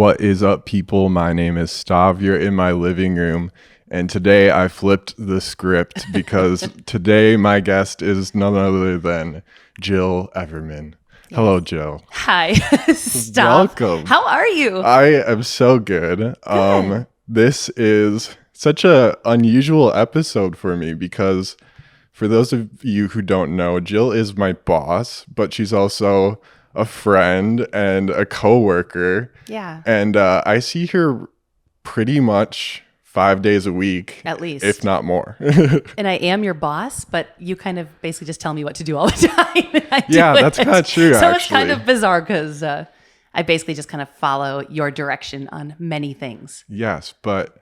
What is up, people? My name is Stahv. You're in my living room. And today I flipped the script because today my guest is none other than Jyll Everman. Yes. Hello, Jyll. Hi, Stahv. Welcome. How are you? I am so good. This is such a unusual episode for me because for those of you who don't know, Jyll is my boss, but she's also a friend and a coworker. Yeah. And I see her pretty much 5 days a week. At least. If not more. And I am your boss, but you kind of basically just tell me what to do all the time. Yeah, that's kind of true, So actually. it's kind of bizarre because I basically just kind of follow your direction on many things. Yes, but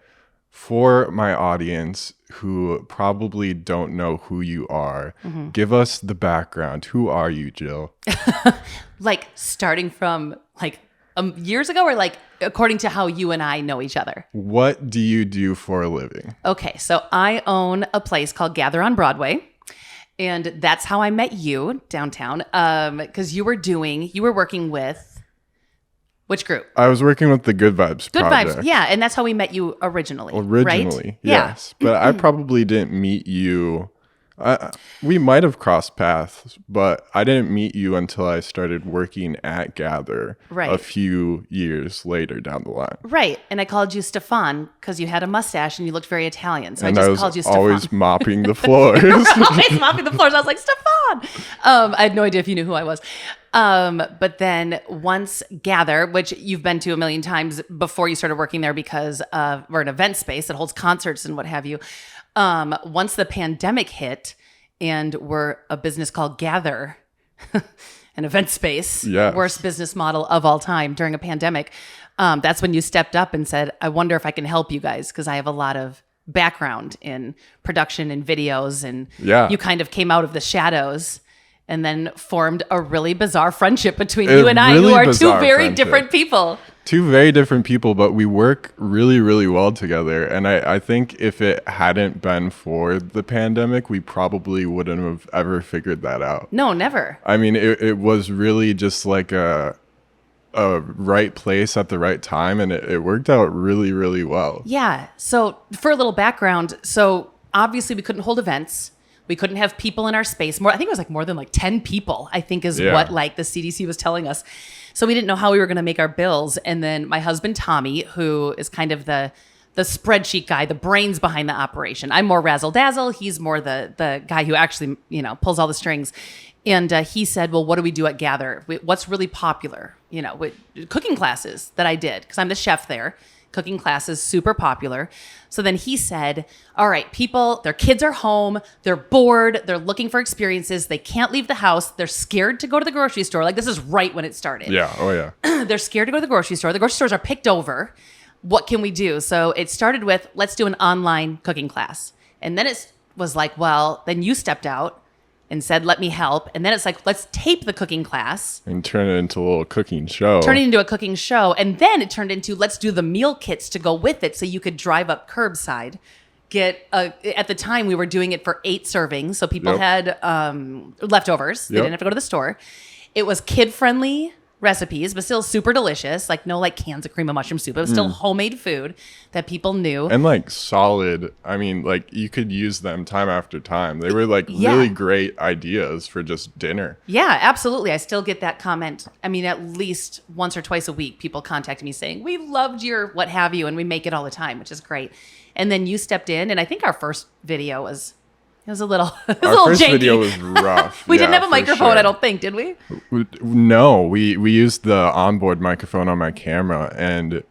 for my audience who probably don't know who you are, give us the background. Who are you, Jyll? Like starting from like years ago, or like according to how you and I know each other? What do you do for a living? Okay, so I own a place called Gather on Broadway. And that's how I met you downtown. Because you were working with which group? I was working with the Good Vibes Good project. Vibes, yeah. And that's how we met you originally, right? Yes. Yeah. But I probably didn't meet you. We might have crossed paths, but I didn't meet you until I started working at Gather a few years later down the line. Right. And I called you Stefan because you had a mustache and you looked very Italian. So and I just called you Stefan. Always mopping the floors. Always mopping the floors. I was like, Stefan. I had no idea if you knew who I was. But then once Gather, which you've been to a million times before you started working there because we're an event space that holds concerts and what have you. Once the pandemic hit and we're a business called Gather, an event space, worst business model of all time during a pandemic. That's when you stepped up and said, I wonder if I can help you guys because I have a lot of background in production and videos. And you kind of came out of the shadows and then formed a really bizarre friendship between you and I, who are two very different people. Two very different people, but we work really, really well together. And I think if it hadn't been for the pandemic, we probably wouldn't have ever figured that out. No, never. I mean, it was really just like a right place at the right time, and it worked out really, really well. Yeah. So for a little background, so obviously we couldn't hold events. We couldn't have people in our space. I think it was like more than like 10 people, I think is what like the CDC was telling us. So we didn't know how we were going to make our bills. And then my husband, Tommy, who is kind of the spreadsheet guy, the brains behind the operation. I'm more razzle dazzle. He's more the guy who actually, pulls all the strings. And he said, well, what do we do at Gather? What's really popular? With cooking classes that I did because I'm the chef there. Cooking classes, super popular. So then he said, all right, people, their kids are home. They're bored. They're looking for experiences. They can't leave the house. They're scared to go to the grocery store. Like this is right when it started. Yeah. Oh, yeah. They're scared to go to the grocery store. The grocery stores are picked over. What can we do? So it started with, let's do an online cooking class. And then it was like, well, then you stepped out and said, let me help. And then it's like, let's tape the cooking class. And turn it into a little cooking show. Turn it into a cooking show. And then it turned into, let's do the meal kits to go with it so you could drive up curbside. At the time, we were doing it for 8 servings. So people had leftovers. They didn't have to go to the store. It was kid-friendly recipes, but still super delicious. Like no like cans of cream of mushroom soup. It was still homemade food that people knew. And like solid. I mean, like you could use them time after time. They were like really great ideas for just dinner. Yeah, absolutely. I still get that comment. I mean, at least once or twice a week, people contact me saying, we loved your what have you, and we make it all the time, which is great. And then you stepped in, and I I think our first video was... It was a little janky. Our first video was rough. We didn't have a microphone, I don't think, did we? No, we used the onboard microphone on my camera. And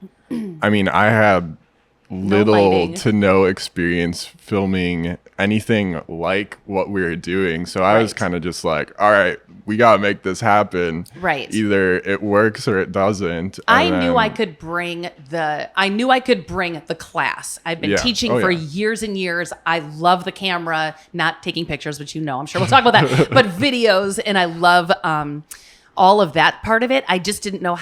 I mean, I had little to no experience filming anything like what we were doing. So I was kind of just like, all right, we got to make this happen. Right. Either it works or it doesn't. I knew I could bring the class. I've been teaching for years and years. I love the camera, not taking pictures, which I'm sure we'll talk about that, but videos. And I love all of that part of it. I just didn't know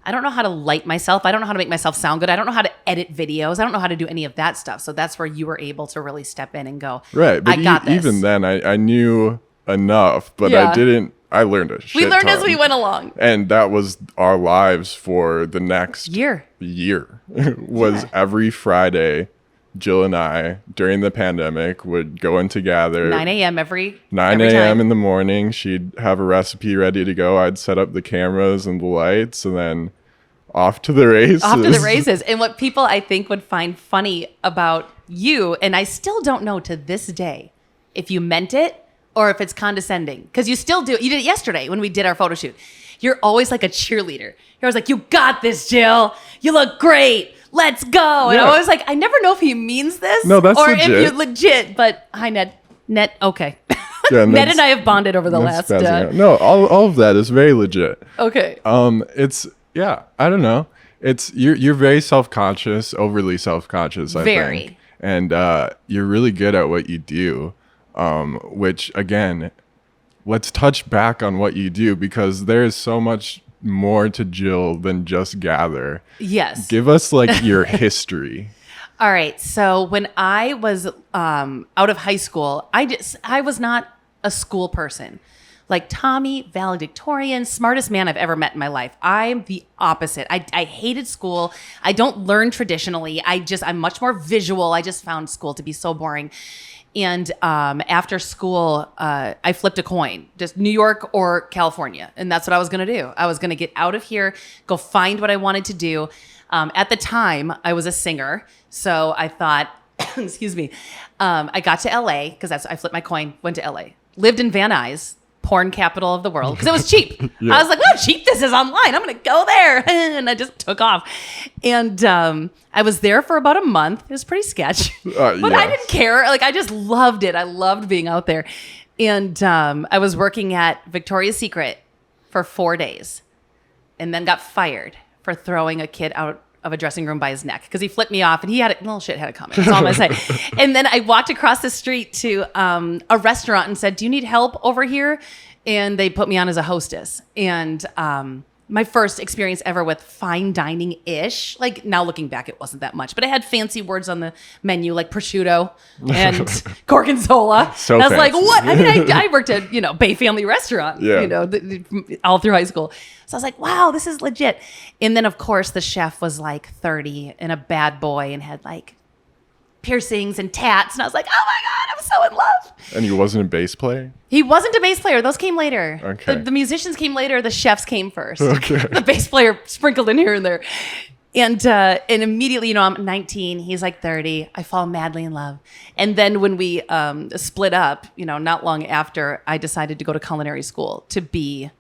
I don't know how to light myself. I don't know how to make myself sound good. I don't know how to edit videos. I don't know how to do any of that stuff. So that's where you were able to really step in and go, right. But I got this. Even then, I knew enough, but I didn't I learned a shit We learned ton. as we went along. And that was our lives for the next year. Was every Friday, Jyll and I, during the pandemic, would go in together. 9 a.m. every 9 a.m. in the morning. She'd have a recipe ready to go. I'd set up the cameras and the lights, and then off to the races. And what people, I think, would find funny about you, and I still don't know to this day if you meant it or if it's condescending. Because you still do. You did it yesterday when we did our photo shoot. You're always like a cheerleader. You're always like, you got this, Jyll. You look great. Let's go. And I was like, I never know if he means this or legit. If you're legit. But hi, Ned. Okay. Yeah, Ned and I have bonded over the last. No, all of that is very legit. Okay. It's I don't know. It's you're very self-conscious, overly self-conscious. I think, and you're really good at what you do. Which again, let's touch back on what you do because there is so much more to Jyll than just gather. Yes. Give us like your history. All right. So when I was out of high school, I was not a school person. Like Tommy, valedictorian, smartest man I've ever met in my life. I'm the opposite. I hated school. I don't learn traditionally. I'm much more visual. I just found school to be so boring. And after school, I flipped a coin, just New York or California. And that's what I was going to do. I was going to get out of here, go find what I wanted to do. At the time, I was a singer. So I thought, excuse me, I got to LA because I flipped my coin, went to LA, lived in Van Nuys, porn capital of the world, because it was cheap. Yeah. I was like, "Wow, cheap this is online. I'm going to go there." And I just took off. And I was there for about a month. It was pretty sketch. But I didn't care. Like, I just loved it. I loved being out there. And I was working at Victoria's Secret for 4 days and then got fired for throwing a kid out of a dressing room by his neck because he flipped me off and he had it. Little shit had it coming. That's all I'm going to say. And then I walked across the street to a restaurant and said, "Do you need help over here?" And they put me on as a hostess. And my first experience ever with fine dining-ish. Like, now looking back, it wasn't that much. But I had fancy words on the menu, like prosciutto and gorgonzola. So and I was fancy. like, what? I mean, I worked at, Bay Family Restaurant, all through high school. So I was like, wow, this is legit. And then, of course, the chef was like 30 and a bad boy and had like piercings and tats. And I was like, oh my God, I'm so in love. And he wasn't a bass player? He wasn't a bass player. Those came later. Okay. The musicians came later. The chefs came first. Okay. The bass player sprinkled in here and there. And immediately, I'm 19. He's like 30. I fall madly in love. And then when we split up, not long after, I decided to go to culinary school to be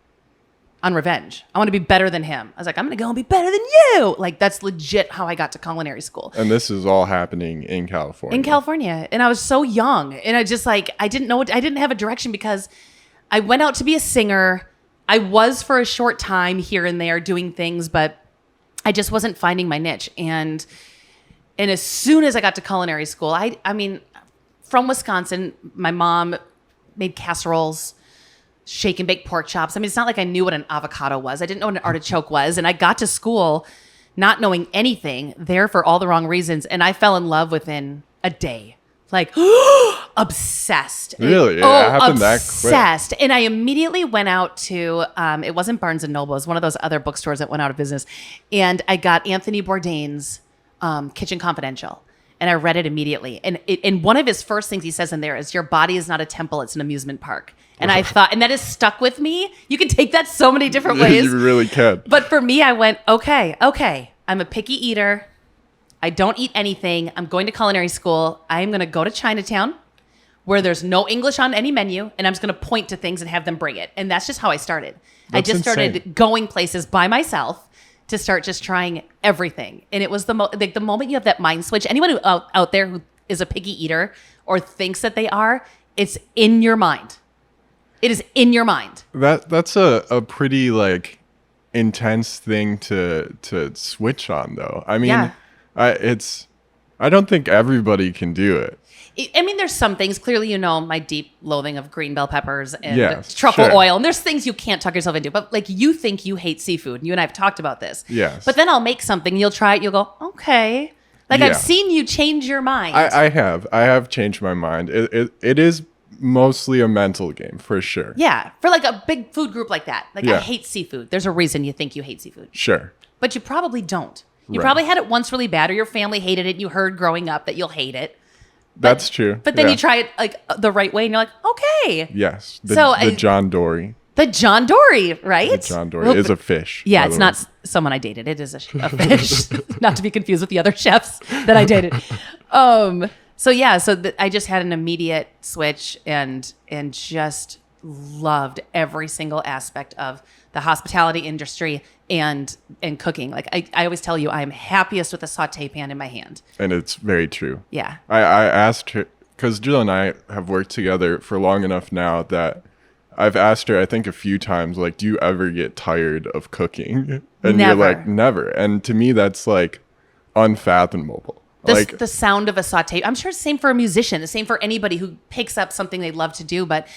on revenge. I want to be better than him. I was like, I'm going to go and be better than you. Like, that's legit how I got to culinary school. And this is all happening in California. In California. And I was so young. And I just I didn't know, I didn't have a direction because I went out to be a singer. I was for a short time here and there doing things, but I just wasn't finding my niche. And as soon as I got to culinary school, I mean, from Wisconsin, my mom made casseroles, shake and bake pork chops. I mean, it's not like I knew what an avocado was. I didn't know what an artichoke was. And I got to school not knowing anything, there for all the wrong reasons. And I fell in love within a day. Like, obsessed. Really? It happened obsessed. that quick. And I immediately went out to, it wasn't Barnes & Noble. It was one of those other bookstores that went out of business. And I got Anthony Bourdain's Kitchen Confidential. And I read it immediately. And one of his first things he says in there is, your body is not a temple, it's an amusement park. And I thought, and that has stuck with me. You can take that so many different ways. You really can. But for me, I went, okay. I'm a picky eater. I don't eat anything. I'm going to culinary school. I'm going to go to Chinatown where there's no English on any menu. And I'm just going to point to things and have them bring it. And that's just how I started. I just started going places by myself to start just trying everything. And it was the moment you have that mind switch. Anyone out there who is a picky eater or thinks that they are, it's in your mind. It is in your mind. That's a pretty intense thing to switch on, though. I mean, I don't think everybody can do it. I mean, there's some things. Clearly, my deep loathing of green bell peppers and truffle oil. And there's things you can't tuck yourself into. But you think you hate seafood. You and I have talked about this. Yes. But then I'll make something. You'll try it. You'll go, okay. I've seen you change your mind. I have changed my mind. It is mostly a mental game, for sure. Yeah, for like a big food group like that. Like, Yeah. I hate seafood. There's a reason you think you hate seafood. Sure. But you probably don't. You Right. probably had it once really bad, or your family hated it, and you heard growing up that you'll hate it. That's true. But then Yeah. you try it like the right way, and you're like, okay. Yes. So The John Dory. The John Dory, right? The John Dory Well, is a fish. Yeah, by it's the not way. someone I dated. It is a fish, not to be confused with the other chefs that I dated. So I just had an immediate switch and just loved every single aspect of the hospitality industry and cooking. Like I always tell you, I'm happiest with a saute pan in my hand. And it's very true. Yeah. I asked her, because Jyll and I have worked together for long enough now that I've asked her, I think a few times, like, do you ever get tired of cooking? And Never. you're like, never. And to me, that's like unfathomable. The sound of a saute. I'm sure it's the same for a musician, the same for anybody who picks up something they love to do. But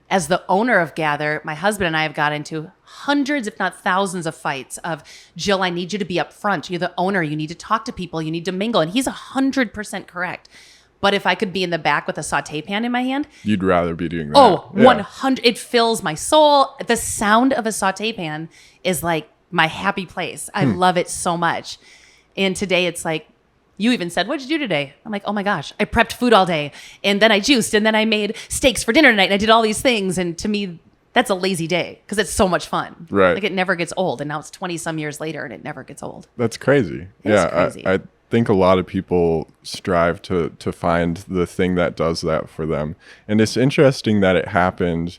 as the owner of Gather, my husband and I have got into hundreds, if not thousands of fights of, Jyll, I need you to be up front. You're the owner. You need to talk to people. You need to mingle. And he's 100% correct. But if I could be in the back with a saute pan in my hand, you'd rather be doing that. oh, Yeah. 100. It fills my soul. The sound of a saute pan is like my happy place. I love it so much. And today it's like, you even said, what'd you do today? I'm like, oh my gosh, I prepped food all day. And then I juiced. And then I made steaks for dinner tonight. And I did all these things. And to me, that's a lazy day because it's so much fun. Right. Like, it never gets old. And now it's 20 some years later and it never gets old. That's crazy. It's crazy. I think a lot of people strive to find the thing that does that for them. And it's interesting that it happened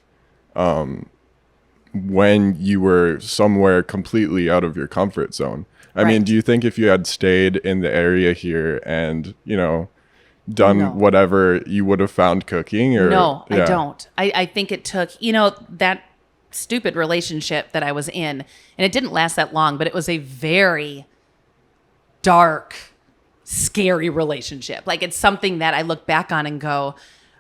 when you were somewhere completely out of your comfort zone. I mean, do you think if you had stayed in the area here and, done No. whatever, you would have found cooking? Or No, yeah. I don't. I think it took, that stupid relationship that I was in, and it didn't last that long, but it was a very dark, scary relationship. Like, it's something that I look back on and go,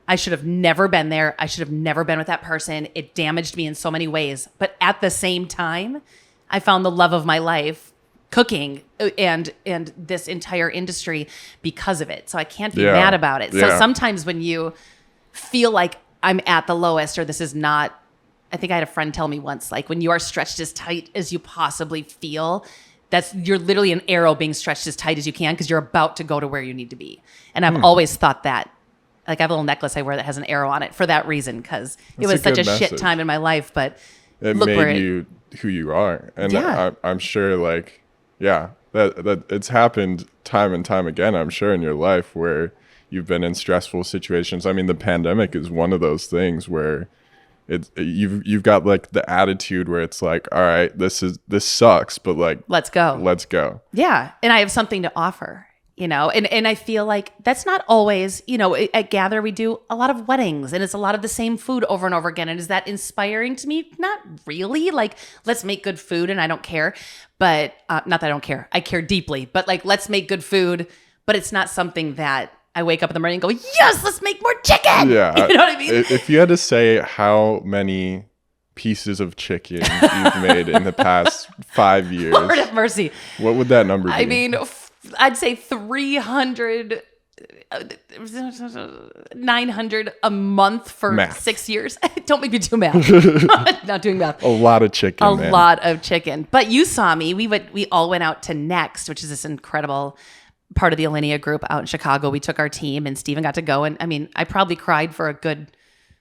I should have never been there. I should have never been with that person. It damaged me in so many ways. But at the same time, I found the love of my life cooking and this entire industry because of it. So I can't be mad about it. So sometimes when you feel like I'm at the lowest or this is not, I think I had a friend tell me once, like, when you are stretched as tight as you possibly feel, you're literally an arrow being stretched as tight as you can because you're about to go to where you need to be. And I've always thought that. Like, I have a little necklace I wear that has an arrow on it for that reason, because it was such a shit time in my life. But it made you who you are. And I'm sure, like, that it's happened time and time again, I'm sure, in your life where you've been in stressful situations. I mean, the pandemic is one of those things where you've got like the attitude where it's like, all right, this sucks, but like, let's go. Yeah. And I have something to offer, and I feel like that's not always, at Gather, we do a lot of weddings and it's a lot of the same food over and over again. And is that inspiring to me? Not really. Like, let's make good food and I don't care, but not that I don't care. I care deeply, but like, let's make good food, but it's not something that I wake up in the morning and go, yes, let's make more chicken. Yeah. You know what I mean? If you had to say how many pieces of chicken you've made in the past 5 years, Lord have mercy. What would that number be? I mean, I'd say 300, 900 a month for math. 6 years. Don't make me do math. Not doing math. A lot of chicken, A man. lot of chicken. But you saw me. We all went out to Next, which is this incredible part of the Alinea group out in Chicago. We took our team and Steven got to go. And I mean, I probably cried for a good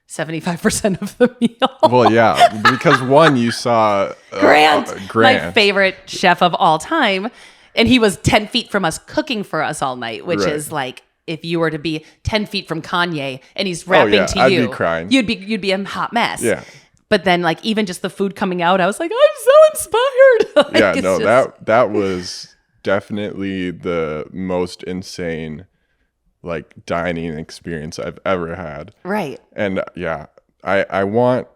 75% of the meal. Well, yeah, because you saw Grant, Grant, my favorite chef of all time. And he was 10 feet from us cooking for us all night, which is like, if you were to be 10 feet from Kanye and he's rapping to I'd you, be crying. you'd be a hot mess. Yeah. But then, like, even just the food coming out, I was like, I'm so inspired. Like, yeah, no, that was definitely the most insane, like, dining experience I've ever had. Right. And yeah, I want,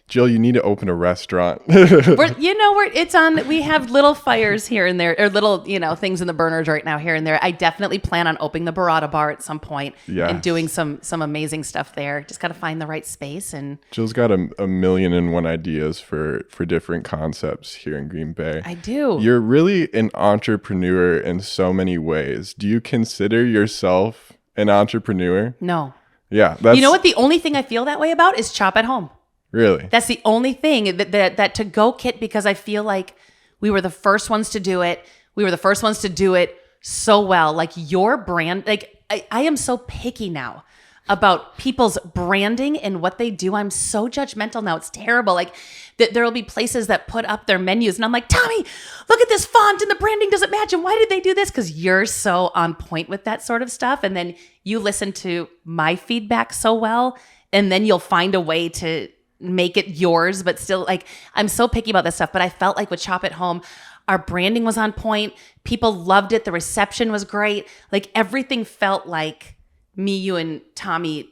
Jyll, you need to open a restaurant. We have little fires here and there, or little, things in the burners right now here and there. I definitely plan on opening the Burrata Bar at some point and doing some amazing stuff there. Just got to find the right space. And Jill's got a million and one ideas for different concepts here in Green Bay. I do. You're really an entrepreneur in so many ways. Do you consider yourself an entrepreneur? No. Yeah. You know what? The only thing I feel that way about is Chop at Home. Really? That's the only thing that to-go kit, because I feel like we were the first ones to do it. We were the first ones to do it so well. Like your brand, like I am so picky now about people's branding and what they do. I'm so judgmental now. It's terrible. Like there will be places that put up their menus and I'm like, Tommy, look at this font and the branding doesn't match. And why did they do this? Because you're so on point with that sort of stuff. And then you listen to my feedback so well, and then you'll find a way to make it yours, but still, like, I'm so picky about this stuff. But I felt like with Chop at Home, our branding was on point. People loved it. The reception was great. Like everything felt like me, you, and Tommy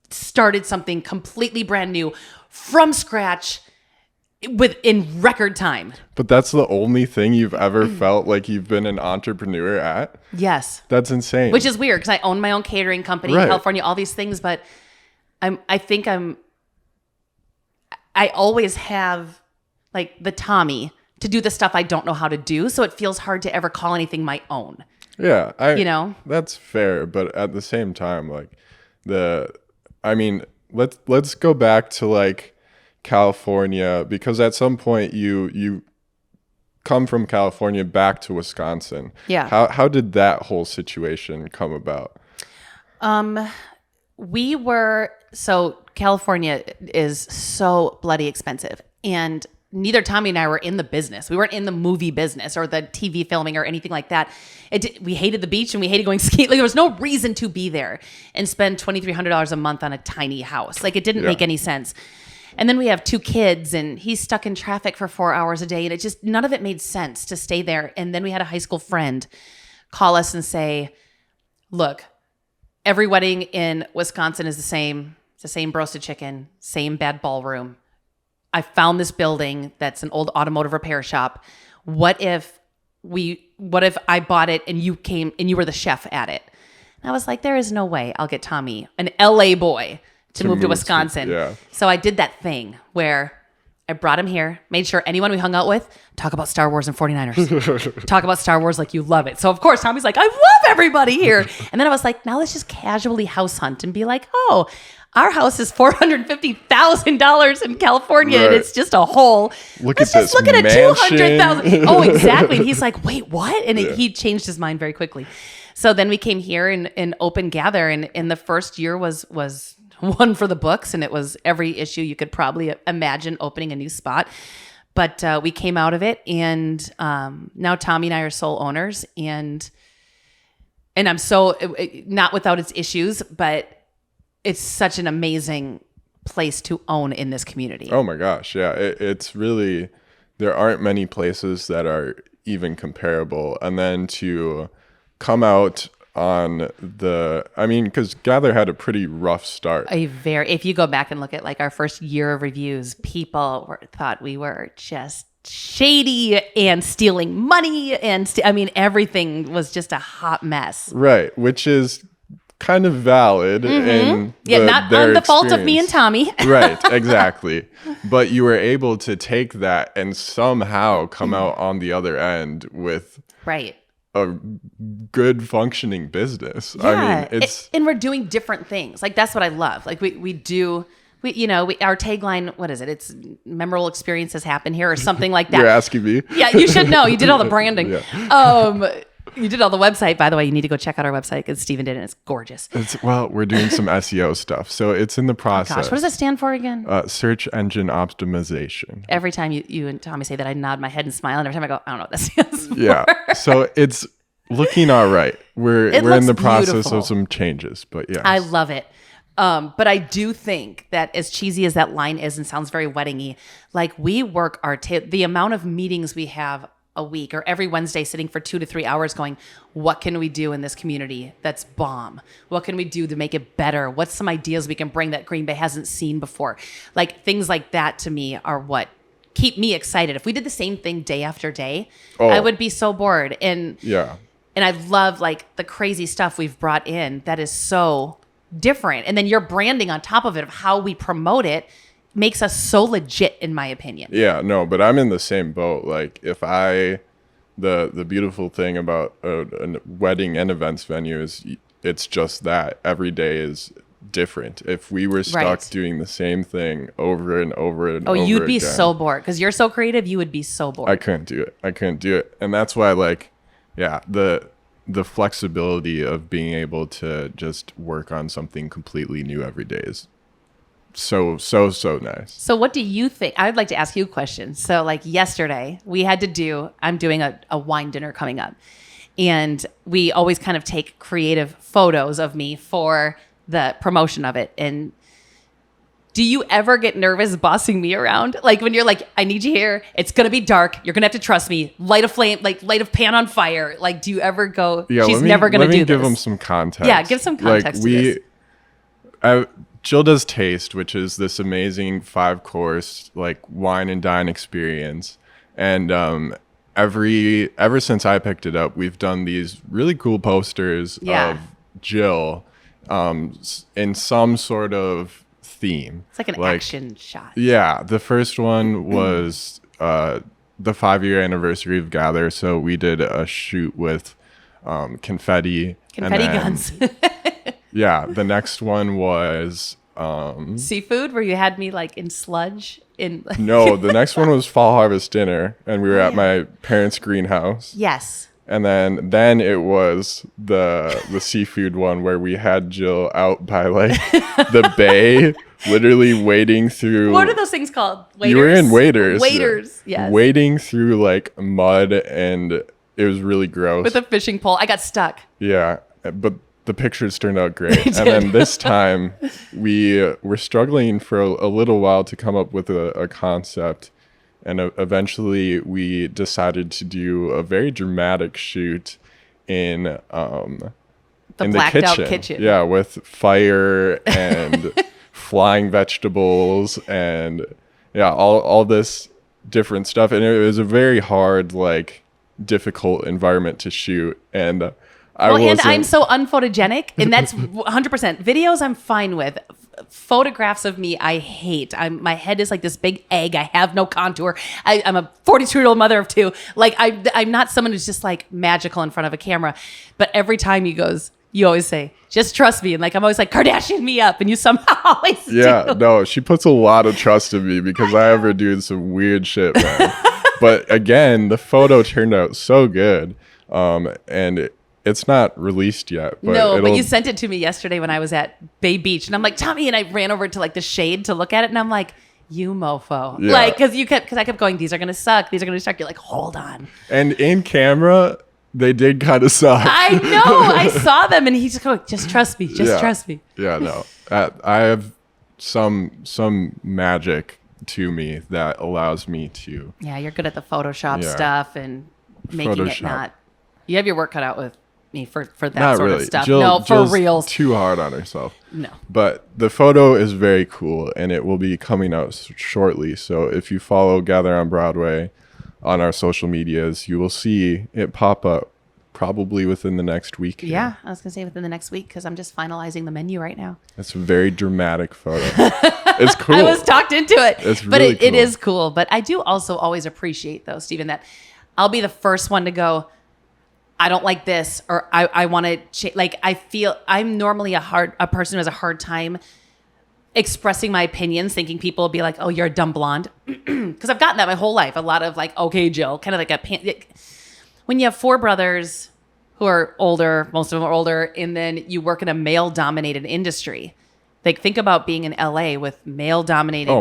started something completely brand new from scratch in record time. But that's the only thing you've ever felt like you've been an entrepreneur at? Yes. That's insane. Which is weird because I own my own catering company in California, all these things, but I always have like the Tommy to do the stuff I don't know how to do. So it feels hard to ever call anything my own. Yeah. That's fair. But at the same time, like let's go back to like California, because at some point you come from California back to Wisconsin. Yeah. How did that whole situation come about? So California is so bloody expensive, and neither Tommy and I were in the business. We weren't in the movie business or the TV filming or anything like that. We hated the beach and we hated going skiing. Like there was no reason to be there and spend $2,300 a month on a tiny house. Like it didn't make any sense. And then we have 2 kids and he's stuck in traffic for 4 hours a day. And it just, none of it made sense to stay there. And then we had a high school friend call us and say, look, every wedding in Wisconsin is the same. It's the same roasted chicken, same bad ballroom. I found this building that's an old automotive repair shop. What if I bought it and you came and you were the chef at it? And I was like, there is no way I'll get Tommy, an LA boy, to move to Wisconsin. Yeah. So I did that thing where I brought him here, made sure anyone we hung out with, talk about Star Wars and 49ers. Talk about Star Wars like you love it. So of course, Tommy's like, I love everybody here. And then I was like, now let's just casually house hunt and be like, oh, our house is $450,000 in California, and it's just a hole. Let's just look at a $200,000. Oh, exactly. And he's like, wait, what? And he changed his mind very quickly. So then we came here and open gather, and the first year was one for the books, and it was every issue you could probably imagine opening a new spot. But we came out of it, and now Tommy and I are sole owners, and I'm so not without its issues, but it's such an amazing place to own in this community. Oh my gosh. Yeah. It's really, there aren't many places that are even comparable. And then to come out on because Gather had a pretty rough start. If you go back and look at like our first year of reviews, people thought we were just shady and stealing money. And everything was just a hot mess. Right. Which is kind of valid in not on the fault of me and Tommy. Right, exactly. But you were able to take that and somehow come out on the other end with a good functioning business. Yeah. And we're doing different things. Like that's what I love. Like our tagline, what is it? It's memorable experiences happen here or something like that. You're asking me? Yeah, you should know. You did all the branding. Yeah. You did all the website, by the way. You need to go check out our website because Steven did it. And it's gorgeous. We're doing some SEO stuff, so it's in the process. Gosh, what does that stand for again? Search engine optimization. Every time you and Tommy say that, I nod my head and smile, and every time I go, I don't know what that stands for. Yeah, so it's looking all right. We're in the process of some changes, but yeah, I love it. But I do think that as cheesy as that line is and sounds very wedding-y, like we work the amount of meetings we have a week or every Wednesday sitting for 2 to 3 hours going, what can we do in this community that's bomb? What can we do to make it better? What's some ideas we can bring that Green Bay hasn't seen before? Like things like that to me are what keep me excited. If we did the same thing day after day, I would be so bored. And I love like the crazy stuff we've brought in that is so different. And then your branding on top of it of how we promote it makes us so legit, in my opinion. Yeah, no, but I'm in the same boat. Like if the beautiful thing about a wedding and events venue is it's just that every day is different if we were stuck doing the same thing over and over and over you'd be again. so bored because you're so creative. You would be so bored. I couldn't do it. And that's why, like, yeah, the flexibility of being able to just work on something completely new every day is so nice. So what do you think? I'd like to ask you a question. So like yesterday I'm doing a wine dinner coming up, and we always kind of take creative photos of me for the promotion of it. And do you ever get nervous bossing me around? Like when you're like, I need you here. It's going to be dark. You're going to have to trust me. Light a pan on fire. Like, do you ever go, she's never going to do this? Let me give them some context. Yeah, give some context to this. Jyll does Taste, which is this amazing 5-course like wine and dine experience. And ever since I picked it up, we've done these really cool posters of Jyll in some sort of theme. It's like an action shot. Yeah. The first one was the 5-year anniversary of Gather. So we did a shoot with confetti guns. Yeah. The next one was seafood, where you had me like in sludge. No, the next one was Fall Harvest Dinner, and we were at my parents' greenhouse. Yes. And then it was the seafood one where we had Jyll out by like the bay, literally wading through. What are those things called? Waders? You were in waders. Waders, yes. Wading through like mud, and it was really gross. With a fishing pole. I got stuck. Yeah, but the pictures turned out great. And then this time we were struggling for a little while to come up with a concept. And eventually we decided to do a very dramatic shoot in the blacked out kitchen. Yeah, with fire and flying vegetables and all this different stuff. And it was a very hard, like, difficult environment to shoot. And I'm so unphotogenic, and that's 100%. Videos I'm fine with. Photographs of me I hate. My head is like this big egg. I have no contour. I'm a 42-year-old mother of 2. Like I'm not someone who's just like magical in front of a camera. But every time you always say, just trust me. And like I'm always like, Kardashian me up, and you somehow always do. No, she puts a lot of trust in me because I have her doing some weird shit, man. But again, the photo turned out so good. And it's not released yet. But but you sent it to me yesterday when I was at Bay Beach. And I'm like, Tommy, and I ran over to like the shade to look at it. And I'm like, you mofo. Yeah. Like, because I kept going, these are going to suck. These are going to suck. You're like, hold on. And in camera, they did kind of suck. I know. I saw them. And he's just going, just trust me. Just trust me. Yeah, no. I have some magic to me that allows me to. Yeah, you're good at the Photoshop stuff and making it not. You have your work cut out with me for that not sort really. of stuff. Jyll's for real. Too hard on herself. No. But the photo is very cool, and it will be coming out shortly. So if you follow Gather on Broadway on our social medias, you will see it pop up probably within the next week. Yeah, I was going to say within the next week because I'm just finalizing the menu right now. It's a very dramatic photo. It's cool. I was talked into it. It's really cool. It is cool. But I do also always appreciate, though, Stephen, that I'll be the first one to go, I don't like this, or I want to change. Like, I feel I'm normally a person who has a hard time expressing my opinions, thinking people will be like, oh, you're a dumb blonde. Because I've gotten that my whole life. A lot of like, okay, Jyll, kind of like when you have 4 brothers who are older, most of them are older, and then you work in a male-dominated industry. Like, think about being in LA with male-dominated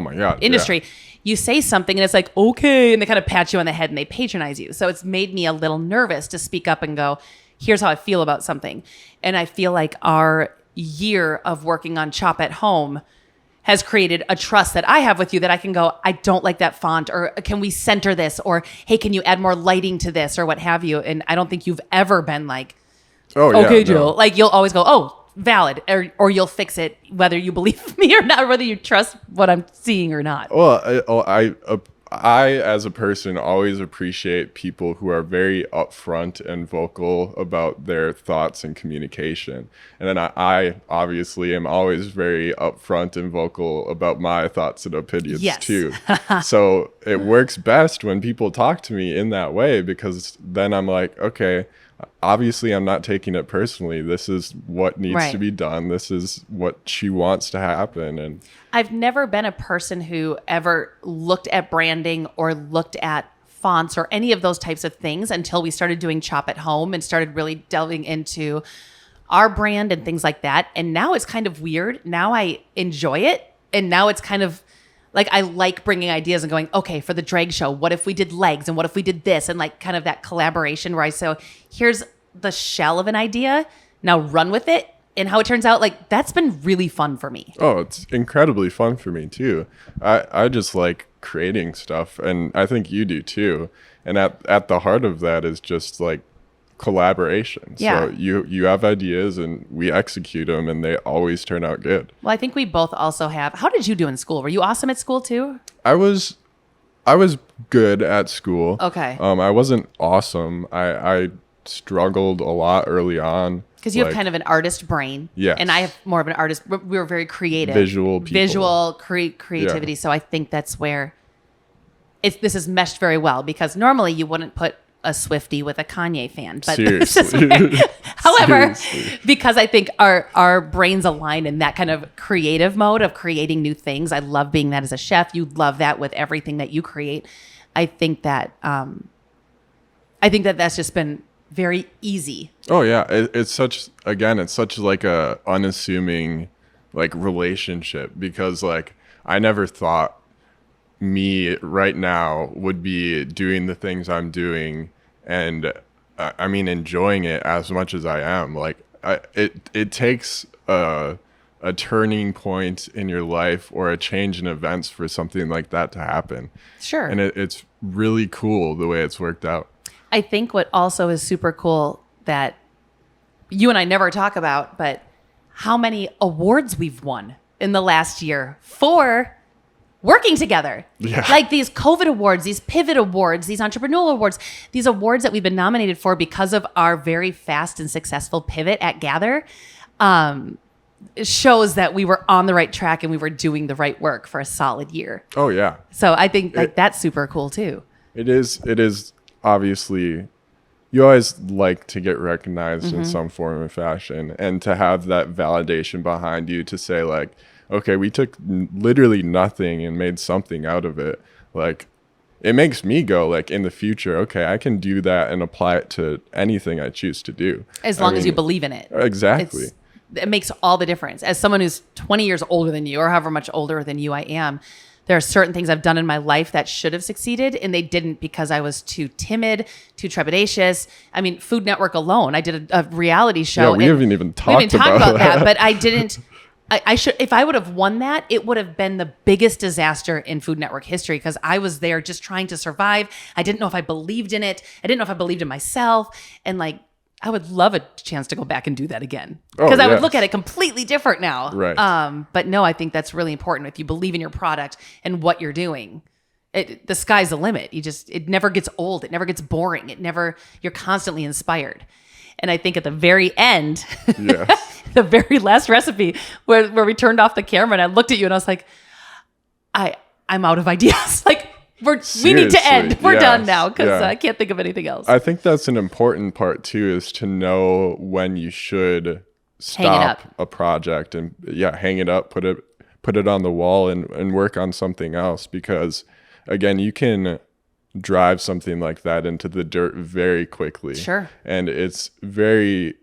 industry. Yeah. You say something and it's like, okay, and they kind of pat you on the head and they patronize you. So it's made me a little nervous to speak up and go, here's how I feel about something. And I feel like our year of working on Chop at Home has created a trust that I have with you that I can go, I don't like that font, or can we center this? Or, hey, can you add more lighting to this, or what have you? And I don't think you've ever been like, okay, Jyll. No. Like, you'll always go, oh, valid, or you'll fix it whether you believe me or not, or whether you trust what I'm seeing or not. Well, I as a person always appreciate people who are very upfront and vocal about their thoughts and communication. And then I obviously am always very upfront and vocal about my thoughts and opinions too. So it works best when people talk to me in that way, because then I'm like, okay, obviously I'm not taking it personally. This is what needs to be done. This is what she wants to happen. And I've never been a person who ever looked at branding or looked at fonts or any of those types of things until we started doing Chop at Home and started really delving into our brand and things like that. And now it's kind of weird. Now I enjoy it. And now it's kind of like, I like bringing ideas and going, okay, for the drag show, what if we did legs and what if we did this? And like kind of that collaboration where I say, here's the shell of an idea, now run with it. And how it turns out, like, that's been really fun for me. Oh, it's incredibly fun for me too. I just like creating stuff, and I think you do too. And at the heart of that is just like collaboration. Yeah. So you have ideas and we execute them, and they always turn out good. Well, I think we both also have. How did you do in school? Were you awesome at school too? I was good at school. Okay. I wasn't awesome. I struggled a lot early on. Because you have kind of an artist brain. Yes. And I have more of an artist. We were very creative. Visual people. Creativity. Yeah. So I think that's where this is meshed very well, because normally you wouldn't put a Swiftie with a Kanye fan. But seriously. However, Seriously. Because I think our brains align in that kind of creative mode of creating new things. I love being that as a chef. You love that with everything that you create. I think that that's just been very easy. Oh yeah, it's such like a unassuming like relationship, because like I never thought me right now would be doing the things I'm doing, and I mean enjoying it as much as I am. Like it takes a turning point in your life or a change in events for something like that to happen. Sure. And it's really cool the way it's worked out. I think what also is super cool that you and I never talk about, but how many awards we've won in the last year for working together. Yeah. Like these COVID awards, these pivot awards, these entrepreneurial awards, these awards that we've been nominated for because of our very fast and successful pivot at Gather. It shows that we were on the right track and we were doing the right work for a solid year. Oh yeah. So I think that's super cool too. It is. Obviously, you always like to get recognized in some form or fashion, and to have that validation behind you to say like, okay, we took literally nothing and made something out of it. Like, it makes me go like, in the future, okay, I can do that and apply it to anything I choose to do. As long as you believe in it. Exactly. It makes all the difference. As someone who's 20 years older than you, or however much older than you I am, there are certain things I've done in my life that should have succeeded, and they didn't because I was too timid, too trepidatious. I mean, Food Network alone, I did a reality show. Yeah, we haven't even talked about that. But I didn't. I should. If I would have won that, it would have been the biggest disaster in Food Network history, because I was there just trying to survive. I didn't know if I believed in it. I didn't know if I believed in myself, and like, I would love a chance to go back and do that again, because I would look at it completely different now. Right. But no, I think that's really important. If you believe in your product and what you're doing, the sky's the limit. It never gets old. It never gets boring. You're constantly inspired. And I think at the very end, the very last recipe where we turned off the camera and I looked at you and I was like, I'm out of ideas. Like, we need to end. We're done now, because I can't think of anything else. I think that's an important part too, is to know when you should stop a project and hang it up, put it on the wall and work on something else, because again, you can drive something like that into the dirt very quickly. Sure. And it's very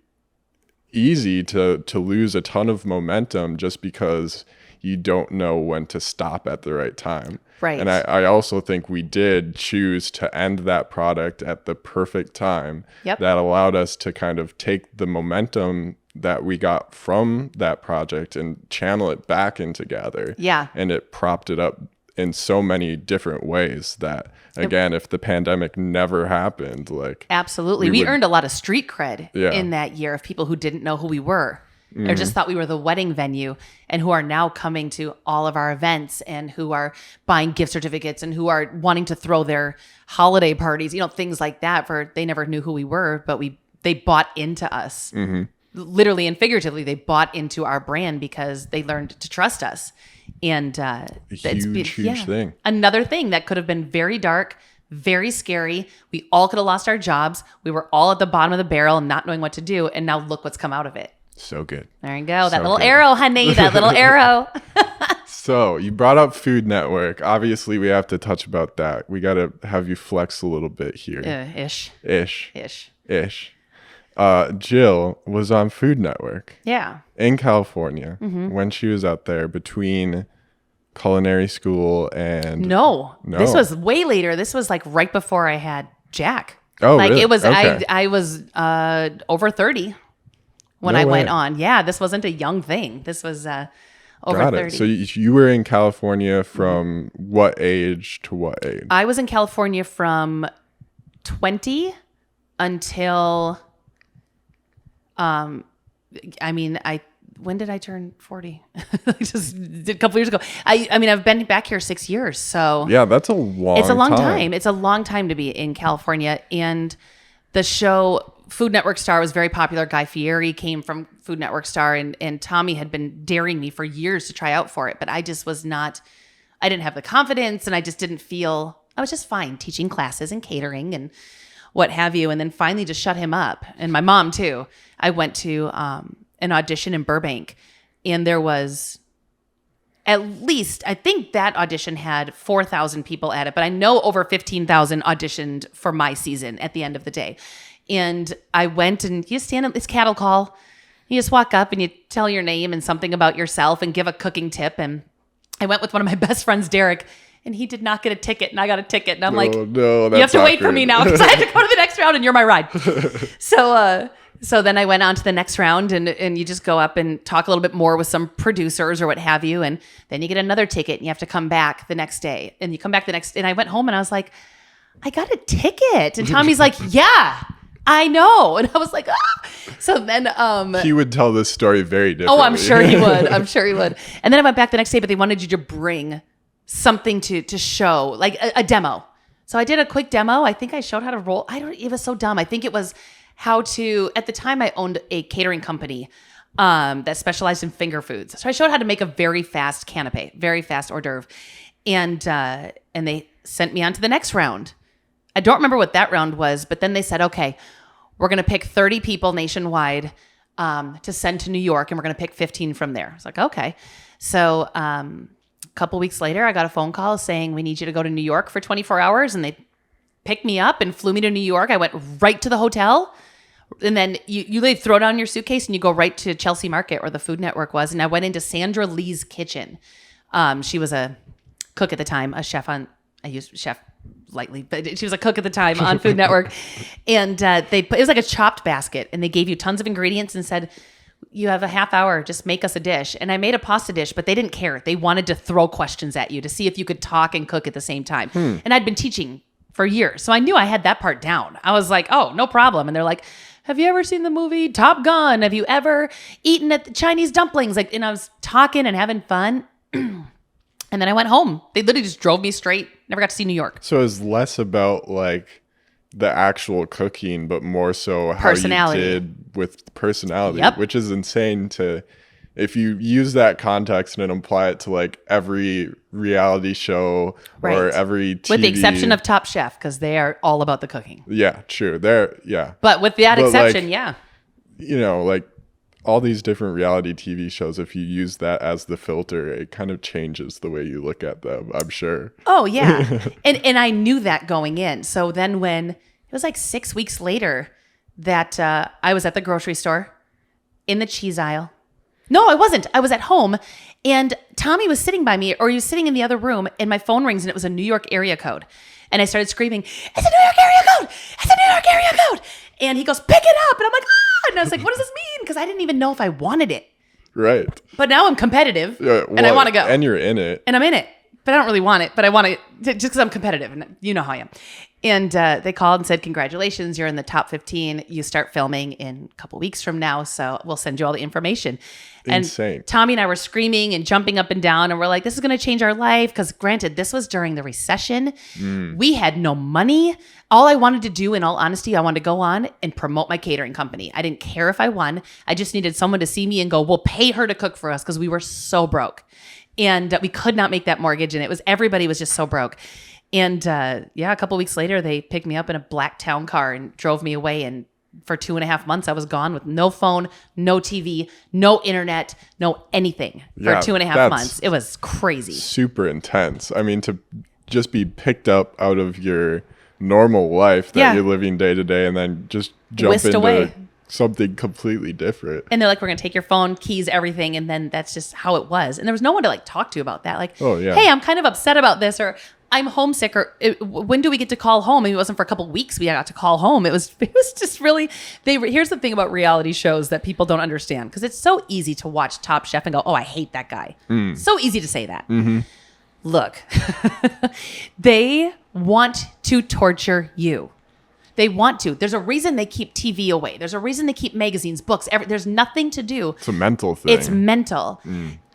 easy to lose a ton of momentum just because you don't know when to stop at the right time. Right. And I also think we did choose to end that product at the perfect time. Yep. That allowed us to kind of take the momentum that we got from that project and channel it back into Gather. Yeah. And it propped it up in so many different ways that, again, if the pandemic never happened, like... Absolutely. We earned a lot of street cred in that year of people who didn't know who we were. Or just thought we were the wedding venue, and who are now coming to all of our events, and who are buying gift certificates, and who are wanting to throw their holiday parties, things like that. They never knew who we were, but they bought into us. Literally and figuratively, they bought into our brand because they learned to trust us. And huge thing. Another thing that could have been very dark, Very scary. We all could have lost our jobs. We were all at the bottom of the barrel, not knowing what to do. And now look what's come out of it. So good. There you go. That So little good. arrow, honey. That little arrow. So you brought up Food Network. Obviously, we have to touch about that. We got to have you flex a little bit here. Ish. Jyll was on Food Network. Yeah. In California when she was out there between culinary school and No. This was way later. This was like right before I had Jack. Oh, like really? it was Okay. I was over 30 when No I way. went on. Yeah, this wasn't a young thing. This was over Got 30. it. So you were in California from what age to what age? I was in California from 20 until when did I turn 40? Just did a couple years ago. I mean, I've been back here 6 years. So Yeah, that's a long it's a long time. It's a long time to be in California. And the show Food Network Star was very popular. Guy Fieri came from Food Network Star, and Tommy had been daring me for years to try out for it. But I just was not, I didn't have the confidence, and I just didn't feel, I was just fine teaching classes and catering and what have you. And then finally just shut him up. And my mom too. I went to an audition in Burbank, and there was at least, I think that audition had 4,000 people at it, but I know over 15,000 auditioned for my season at the end of the day. And I went, and you stand up, it's cattle call. You just walk up and you tell your name and something about yourself and give a cooking tip. And I went with one of my best friends, Derek, and he did not get a ticket, and I got a ticket. And I'm like, no, you have to wait for me now because I have to go to the next round and you're my ride. So then I went on to the next round, and you just go up and talk a little bit more with some producers or what have you. And then you get another ticket and you have to come back the next day. And you come back the next, and I went home and I was like, I got a ticket. And Tommy's like, yeah, I know. And I was like, ah. So then he would tell this story very differently. oh, I'm sure he would. I'm sure he would. And then I went back the next day, but they wanted you to bring something to show, like a demo. So I did a quick demo. I think I showed how to roll. It was so dumb. I think it was how to, at the time I owned a catering company that specialized in finger foods. So I showed how to make a very fast canapé, very fast hors d'oeuvre. And they sent me on to the next round. I don't remember what that round was, but then they said, okay, we're going to pick 30 people nationwide to send to New York, and we're going to pick 15 from there. I was like, okay. So a couple weeks later, I got a phone call saying, we need you to go to New York for 24 hours. And they picked me up and flew me to New York. I went right to the hotel. And then you throw down your suitcase and you go right to Chelsea Market, where the Food Network was. And I went into Sandra Lee's kitchen. She was a cook at the time, a chef on, I used chef lightly, but she was a cook at the time on Food Network. And it was like a chopped basket, and they gave you tons of ingredients and said, you have a half hour, just make us a dish. And I made a pasta dish, but they didn't care. They wanted to throw questions at you to see if you could talk and cook at the same time. And I'd been teaching for years, so I knew I had that part down. I was like, oh, no problem. And they're like, have you ever seen the movie Top Gun? Have you ever eaten at the Chinese dumplings? Like, and I was talking and having fun. And then I went home. They literally just drove me straight. Never got to see New York. So it's less about like the actual cooking, but more so how Personality. you did with personality, Yep. which is insane to, if you use that context and apply it to like every reality show Right. or every TV. With the exception of Top Chef, because they are all about the cooking. Yeah, true. Yeah. But with that But, exception, like, yeah. You know, like all these different reality TV shows, if you use that as the filter, it kind of changes the way you look at them, I'm sure. Oh, yeah. and I knew that going in. So then when it was like 6 weeks later that I was at the grocery store in the cheese aisle. No, I wasn't. I was at home, and Tommy was sitting by me, or he was sitting in the other room, and my phone rings, and it was a New York area code. And I started screaming, it's a New York area code! It's a New York area code! And he goes, pick it up! And I'm like, ah! And I was like, what does this mean? Because I didn't even know if I wanted it. Right. But now I'm competitive, and I Well, want to go. And you're in it. And I'm in it, but I don't really want it. But I want it just because I'm competitive, and you know how I am. And they called and said, congratulations, you're in the top 15. You start filming in a couple weeks from now, so we'll send you all the information. Insane. And Tommy and I were screaming and jumping up and down, and we're like, this is going to change our life. Because granted, this was during the recession. We had no money. All I wanted to do, in all honesty, I wanted to go on and promote my catering company. I didn't care if I won. I just needed someone to see me and go, we'll pay her to cook for us, because we were so broke. And we could not make that mortgage, and everybody was just so broke. And a couple weeks later, they picked me up in a black town car and drove me away. And for 2.5 months, I was gone with no phone, no TV, no internet, no anything for 2.5 months. It was crazy. Super intense. I mean, to just be picked up out of your normal life that you're living day to day and then just jump Whisked into away. Something completely different. And they're like, we're going to take your phone, keys, everything. And then that's just how it was. And there was no one to like talk to about that. Like, hey, I'm kind of upset about this, or I'm homesick, or when do we get to call home? And it wasn't for a couple of weeks we got to call home. It was just really, here's the thing about reality shows that people don't understand, because it's so easy to watch Top Chef and go, oh, I hate that guy. So easy to say that. Mm-hmm. Look, they want to torture you. They want to. There's a reason they keep TV away. There's a reason they keep magazines, books. There's nothing to do. It's a mental thing. It's mental.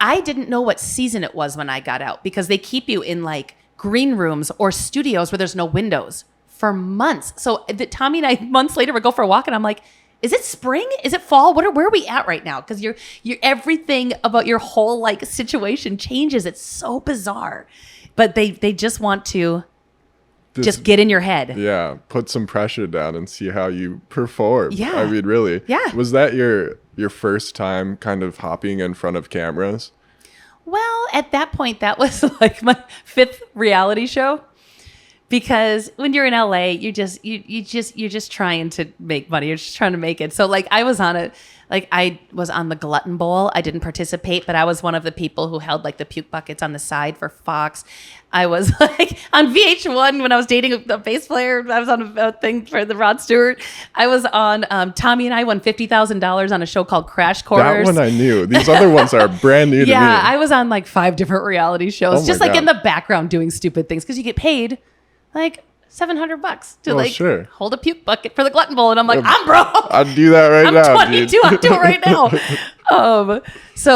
I didn't know what season it was when I got out, because they keep you in like green rooms or studios where there's no windows for months. So Tommy and I, months later, would go for a walk, and I'm like, is it spring? Is it fall? Where are we at right now? Because you're everything about your whole like situation changes. It's so bizarre. But they just want to just get in your head. Yeah, put some pressure down and see how you perform. Yeah. I mean, really. Yeah. Was that your first time kind of hopping in front of cameras? Well, at that point, that was like my 5th reality show. Because when you're in LA, you're just trying to make money. You're just trying to make it. So like I was on the Glutton Bowl. I didn't participate, but I was one of the people who held like the puke buckets on the side for Fox. I was like on VH1 when I was dating a bass player. I was on a thing for the Rod Stewart. I was on Tommy and I won $50,000 on a show called Crash Course. That one I knew. These other ones are brand new to me. Yeah, I was on like 5 different reality shows, just like in the background doing stupid things, because you get paid like $700 to hold a puke bucket for the Glutton Bowl, and I'm like, I'm broke. I'd do that right now. I'm 22. Dude. I'll do it right now.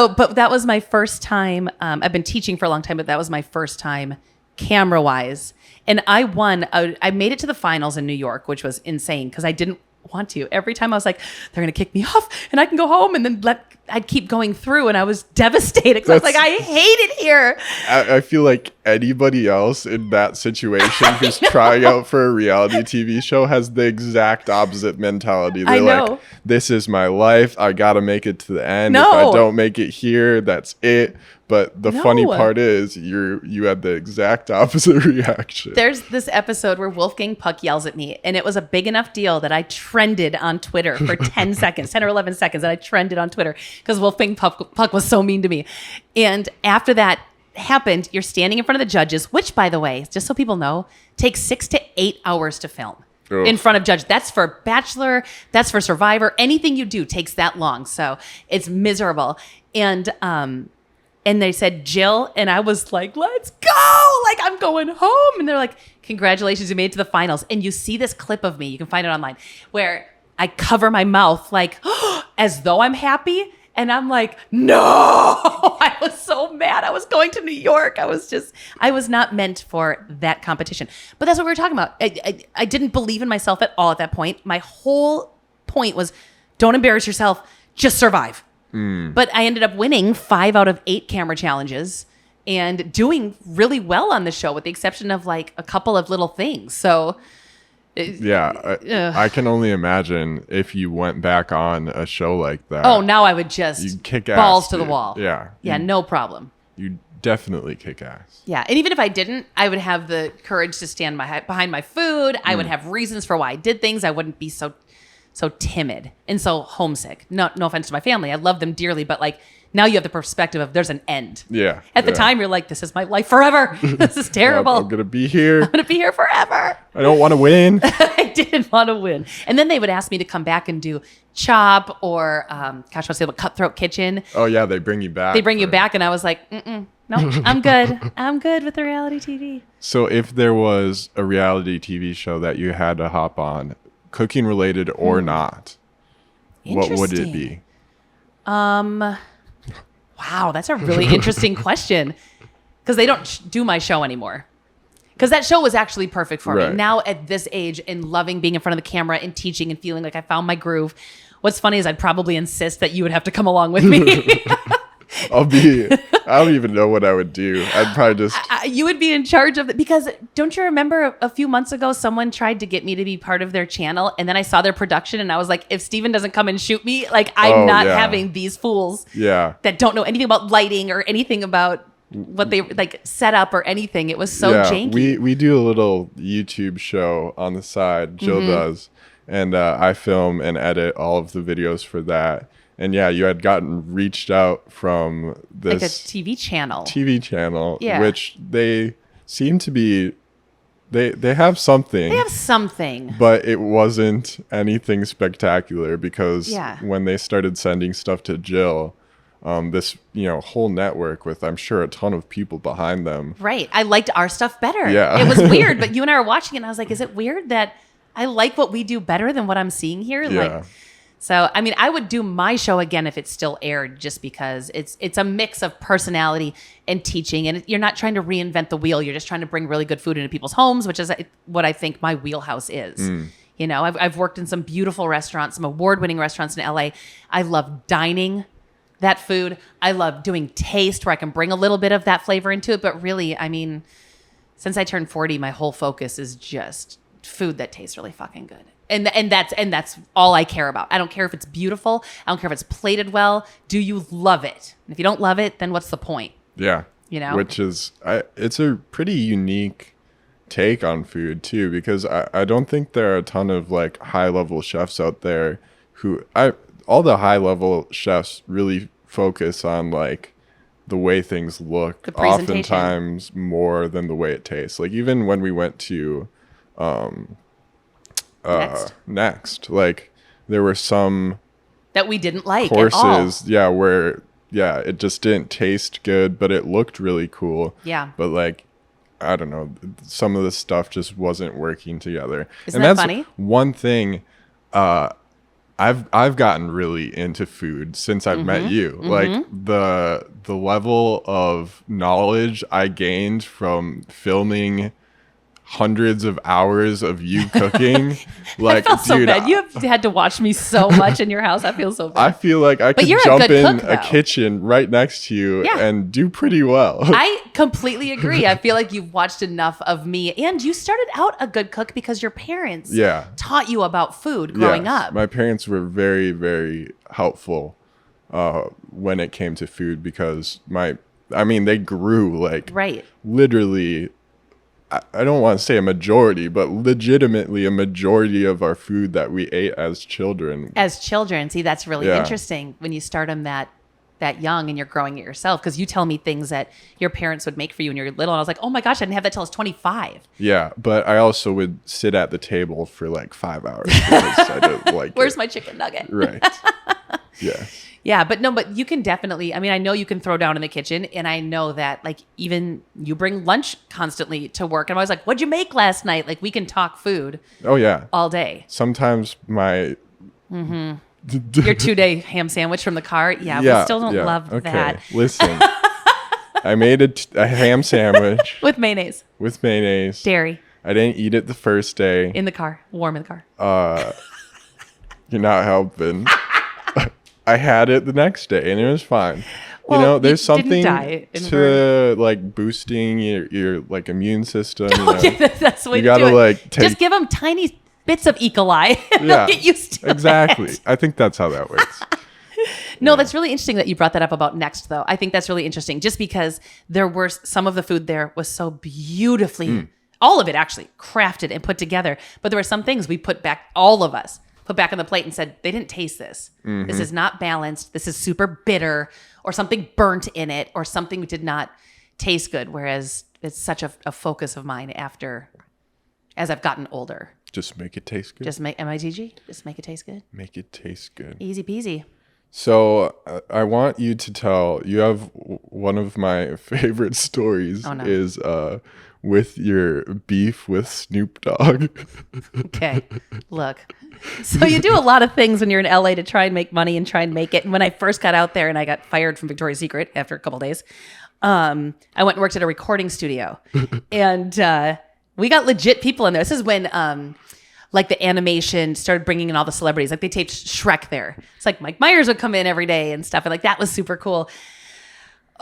But that was my first time. I've been teaching for a long time, but that was my first time camera wise, and I won. I made it to the finals in New York, which was insane because I didn't want to. Every time I was like, they're gonna kick me off, and I can go home, and then I'd keep going through, and I was devastated because I was like, I hate it here. I feel like anybody else in that situation who's trying out for a reality TV show has the exact opposite mentality. They're like, this is my life. I got to make it to the end. If I don't make it here, that's it. But the funny part is you had the exact opposite reaction. There's this episode where Wolfgang Puck yells at me, and it was a big enough deal that I trended on Twitter for 10 seconds, 10 or 11 seconds, and I trended on Twitter because Wolfgang Puck was so mean to me. And after that happened, you're standing in front of the judges, which, by the way, just so people know, takes 6 to 8 hours to film. In front of judge. That's for Bachelor, that's for Survivor. Anything you do takes that long. So it's miserable. And they said, Jyll, and I was like, let's go. Like, I'm going home. And they're like, congratulations, you made it to the finals. And you see this clip of me, you can find it online, where I cover my mouth like, as though I'm happy. And I'm like, no, I was so mad. I was going to New York. I was not meant for that competition. But that's what we were talking about. I didn't believe in myself at all at that point. My whole point was, don't embarrass yourself, just survive. But I ended up winning 5 out of 8 camera challenges and doing really well on the show, with the exception of like a couple of little things. So I can only imagine if you went back on a show like that. Oh, now I would just kick balls ass, to the wall. Yeah. No problem. You definitely kick ass. Yeah. And even if I didn't, I would have the courage to stand behind my food. I would have reasons for why I did things. I wouldn't be so timid and so homesick. No offense to my family. I love them dearly, but like now you have the perspective of there's an end. Yeah. At the time, you're like, this is my life forever. This is terrible. I'm going to be here. I'm going to be here forever. I don't want to win. I didn't want to win. And then they would ask me to come back and do Chop or, what's the other, Cutthroat Kitchen. Oh, yeah. They bring you back. They bring you back. And I was like, no, I'm good. I'm good with the reality TV. So if there was a reality TV show that you had to hop on, cooking related or not, what would it be? Wow, that's a really interesting question, because they don't do my show anymore. Because that show was actually perfect for me. Now at this age, and loving being in front of the camera and teaching and feeling like I found my groove. What's funny is I'd probably insist that you would have to come along with me. I'll I don't even know what I would do. I'd probably just... You would be in charge of it, because don't you remember a few months ago, someone tried to get me to be part of their channel, and then I saw their production and I was like, if Steven doesn't come and shoot me, like I'm not having these fools that don't know anything about lighting or anything about what they like set up or anything. It was so janky. We do a little YouTube show on the side. Jyll does. And I film and edit all of the videos for that. And yeah, you had gotten reached out from this like a TV channel, which they seem to be, they have something. They have something. But it wasn't anything spectacular, because when they started sending stuff to Jyll, this, whole network with, I'm sure, a ton of people behind them. Right. I liked our stuff better. Yeah. It was weird, but you and I were watching it and I was like, is it weird that I like what we do better than what I'm seeing here? Yeah. Like, so, I mean, I would do my show again if it still aired, just because it's a mix of personality and teaching, and you're not trying to reinvent the wheel. You're just trying to bring really good food into people's homes, which is what I think my wheelhouse is. I've worked in some beautiful restaurants, some award-winning restaurants in LA. I love dining that food. I love doing taste, where I can bring a little bit of that flavor into it. But really, I mean, since I turned 40, my whole focus is just food that tastes really fucking good. And that's all I care about. I don't care if it's beautiful. I don't care if it's plated well. Do you love it? And if you don't love it, then what's the point? Yeah. Which is, it's a pretty unique take on food too, because I don't think there are a ton of like high level chefs out there who all the high level chefs really focus on like the way things look, oftentimes more than the way it tastes. Like even when we went to Next, like there were some that we didn't like courses, where it just didn't taste good, but it looked really cool. Yeah. But like, I don't know, some of the stuff just wasn't working together. Isn't that funny? One thing, I've gotten really into food since I've met you. Like the level of knowledge I gained from filming hundreds of hours of you cooking. Like, I felt so bad. You have had to watch me so much in your house. I feel so bad. I feel like I could jump in a kitchen right next to you and do pretty well. I completely agree. I feel like you've watched enough of me, and you started out a good cook because your parents taught you about food growing up. My parents were very, very helpful when it came to food, because they grew like literally, I don't want to say a majority, but legitimately a majority of our food that we ate as children. See, that's really interesting when you start them that young and you're growing it yourself, because you tell me things that your parents would make for you when you were little, and I was like, oh my gosh, I didn't have that till I was 25. Yeah, but I also would sit at the table for like 5 hours because I didn't like Where's my chicken nugget? Right. Yeah. Yeah, but you can definitely, I know you can throw down in the kitchen, and I know that like even you bring lunch constantly to work, and I was like, what'd you make last night? Like we can talk food. Oh yeah. All day. Sometimes my... your 2-day ham sandwich from the car. Yeah, we still don't love that. Listen, I made a ham sandwich. With mayonnaise. Dairy. I didn't eat it the first day. In the car. Warm in the car. You're not helping. I had it the next day and it was fine. Well, there's something to like boosting your like immune system. That's the way you gotta like just give them tiny bits of E. coli. They'll get used to it. I think that's how that works. No, that's really interesting that you brought that up about Next, though. I think that's really interesting, just because there were some of the food there was so beautifully, all of it actually crafted and put together. But there were some things we put back, all of us put back on the plate and said, they didn't taste this. This is not balanced. This is super bitter, or something burnt in it, or something did not taste good. Whereas it's such a focus of mine as I've gotten older. Just make it taste good. Just make it taste good. Make it taste good. Easy peasy. So I want you to tell, you have one of my favorite stories is with your beef with Snoop Dogg. Okay, look. So you do a lot of things when you're in LA to try and make money and try and make it. And when I first got out there and I got fired from Victoria's Secret after a couple of days, I went and worked at a recording studio. And we got legit people in there. This is when like the animation started bringing in all the celebrities. Like they taped Shrek there. It's like Mike Myers would come in every day and stuff. And like that was super cool.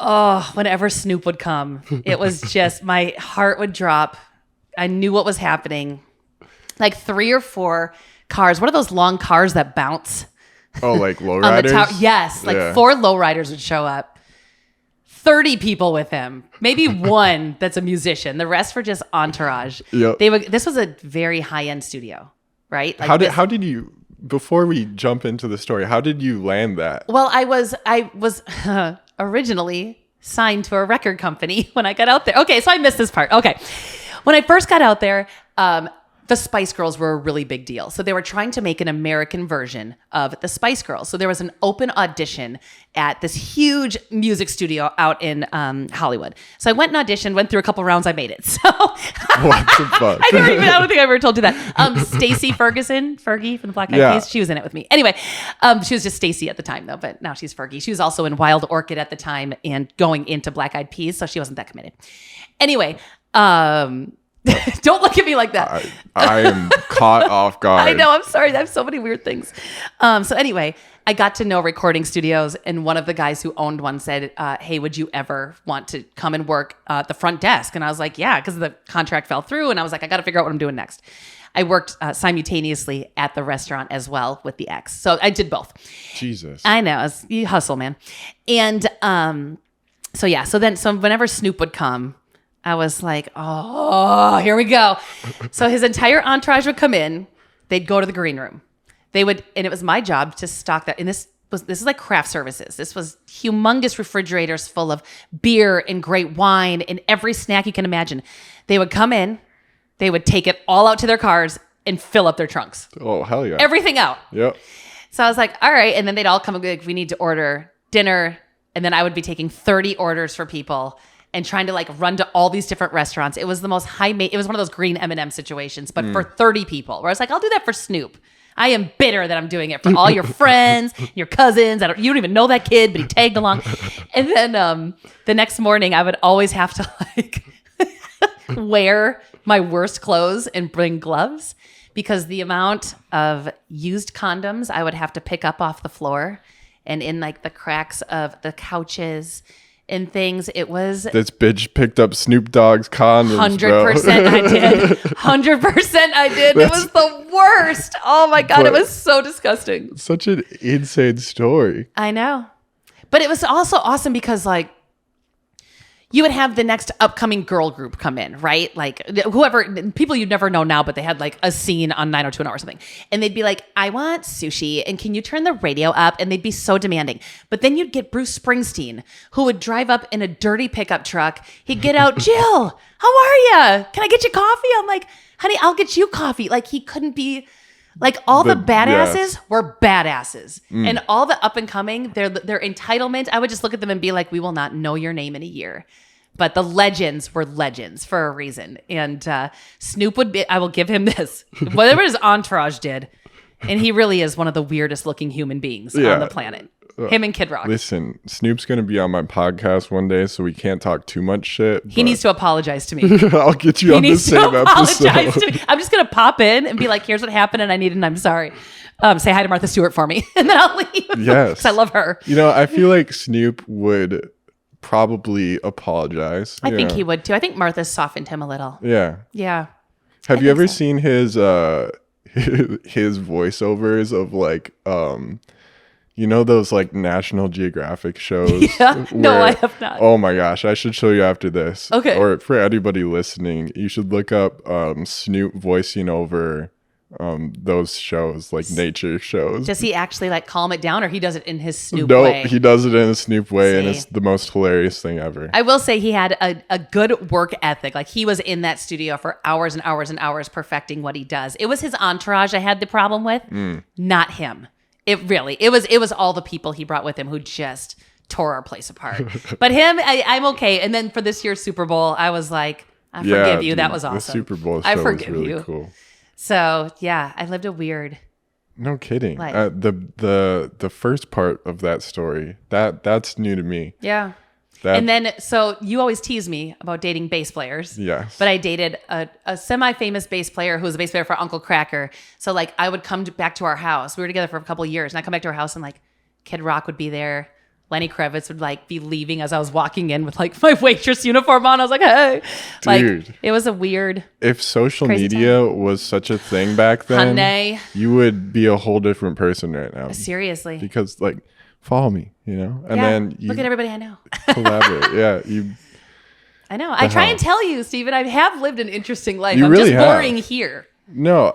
Oh, whenever Snoop would come, it was just, my heart would drop. I knew what was happening. Like 3 or 4 cars. What are those long cars that bounce? Oh, like lowriders? On the tower. Yes, like 4 lowriders would show up. 30 people with him. Maybe one that's a musician. The rest were just entourage. Yep. This was a very high-end studio, right? Like how did you, before we jump into the story, how did you land that? Well, I was originally signed to a record company when I got out there. Okay, so I missed this part. Okay. When I first got out there, the Spice Girls were a really big deal. So they were trying to make an American version of the Spice Girls. So there was an open audition at this huge music studio out in Hollywood. So I went and auditioned, went through a couple rounds, I made it. So what the fuck? I don't think I ever told you that. Stacey Fergie from the Black Eyed Peas, she was in it with me. Anyway, she was just Stacey at the time though, but now she's Fergie. She was also in Wild Orchid at the time and going into Black Eyed Peas, so she wasn't that committed. Anyway, don't look at me like that. I am caught off guard. I know. I'm sorry. I have so many weird things. So anyway, I got to know recording studios, and one of the guys who owned one said, hey, would you ever want to come and work at the front desk? And I was like, yeah, because the contract fell through. And I was like, I got to figure out what I'm doing next. I worked simultaneously at the restaurant as well with the ex. So I did both. Jesus. I know. You hustle, man. And so whenever Snoop would come, I was like, oh, here we go. So his entire entourage would come in. They'd go to the green room. And it was my job to stock that. And this is like craft services. This was humongous refrigerators full of beer and great wine and every snack you can imagine. They would come in. They would take it all out to their cars and fill up their trunks. Oh, hell yeah. Everything out. Yep. So I was like, all right. And then they'd all come and be like, we need to order dinner. And then I would be taking 30 orders for people and trying to like run to all these different restaurants. It was the most it was one of those green M&M situations, but for 30 people, where I was like, I'll do that for Snoop. I am bitter that I'm doing it for all your friends, your cousins. You don't even know that kid, but he tagged along. And then the next morning, I would always have to like wear my worst clothes and bring gloves, because the amount of used condoms I would have to pick up off the floor and in like the cracks of the couches and things. It was... This bitch picked up Snoop Dogg's condoms, 100% I did. 100% I did. It was the worst. Oh my God, it was so disgusting. Such an insane story. I know. But it was also awesome because like, you would have the next upcoming girl group come in, right? Like whoever, people you'd never know now, but they had like a scene on 90210 or something. And they'd be like, I want sushi. And can you turn the radio up? And they'd be so demanding. But then you'd get Bruce Springsteen, who would drive up in a dirty pickup truck. He'd get out, Jyll, how are you? Can I get you coffee? I'm like, honey, I'll get you coffee. Like he couldn't be... Like all the badasses were badasses, and all the up and coming, their entitlement. I would just look at them and be like, "We will not know your name in a year," but the legends were legends for a reason. And Snoop would be. I will give him this. Whatever his entourage did, and he really is one of the weirdest looking human beings on the planet. Him and Kid Rock. Listen, Snoop's going to be on my podcast one day, so we can't talk too much shit. He needs to apologize to me. I'll get you on the same episode. To me. I'm just going to pop in and be like, here's what happened and I need it and I'm sorry. Say hi to Martha Stewart for me. And then I'll leave. Yes. Because I love her. You know, I feel like Snoop would probably apologize. I think he would too. I think Martha softened him a little. Yeah. Yeah. Have you ever seen his voiceovers of like... you know those like National Geographic shows? Yeah. No, I have not. Oh my gosh, I should show you after this. Okay. Or for anybody listening, you should look up Snoop voicing over those shows, like nature shows. Does he actually like calm it down, or he does it in his Snoop No, way? he does it in a Snoop way, and it's the most hilarious thing ever. I will say he had a good work ethic. Like he was in that studio for hours and hours and hours perfecting what he does. It was his entourage I had the problem with, not him. It was all the people he brought with him who just tore our place apart. But him, I'm okay. And then for this year's Super Bowl, I was like, I forgive you. Dude, that was awesome. The Super Bowl show I forgive was really you. Cool. So yeah, I lived a weird. No kidding. Life. The first part of that story that's new to me. Yeah. And then, so you always tease me about dating bass players. Yes. But I dated a semi-famous bass player who was a bass player for Uncle Kracker. So like I would come back to our house. We were together for a couple of years, and I come back to our house and like Kid Rock would be there. Lenny Kravitz would like be leaving as I was walking in with like my waitress uniform on. I was like, hey, Dude, like it was a weird. If social media was such a thing back then, Hyundai. You would be a whole different person right now. Seriously. Because like, follow me, you know? And yeah, then you look at everybody I know. collaborate. Yeah. I know. I try and tell you, Stephen, I have lived an interesting life. You I'm really just boring have. here. No,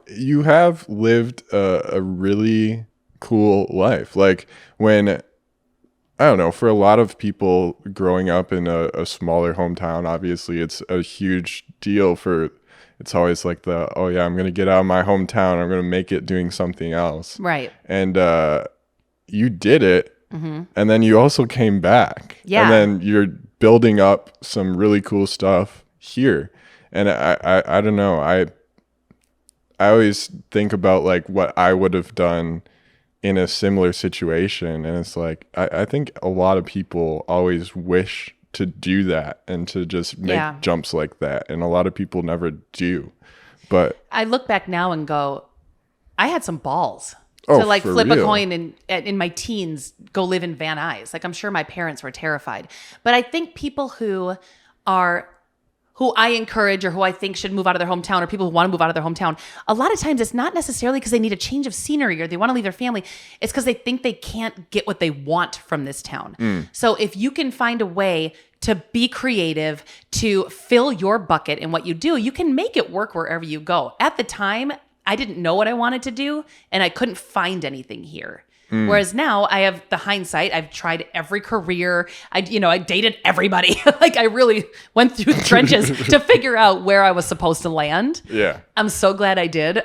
you have lived a really cool life. Like when, I don't know, for a lot of people growing up in a smaller hometown, obviously it's a huge deal for, it's always like oh yeah, I'm going to get out of my hometown. I'm going to make it doing something else. Right. And you did it. Mm-hmm. And then you also came back. Yeah. And then you're building up some really cool stuff here. And I don't know. I always think about like what I would have done in a similar situation, and it's like I think a lot of people always wish to do that and to just make jumps like that, and a lot of people never do. But I look back now and go, I had some balls to like flip real. a coin and in my teens go live in Van Nuys. Like I'm sure my parents were terrified, but I think people who I encourage or who I think should move out of their hometown, or people who want to move out of their hometown, a lot of times it's not necessarily because they need a change of scenery or they want to leave their family. It's because they think they can't get what they want from this town. So if you can find a way to be creative, to fill your bucket in what you do, you can make it work wherever you go. At the time, I didn't know what I wanted to do and I couldn't find anything here. Whereas now I have the hindsight. I've tried every career. I dated everybody. Like I really went through the trenches to figure out where I was supposed to land. Yeah. I'm so glad I did.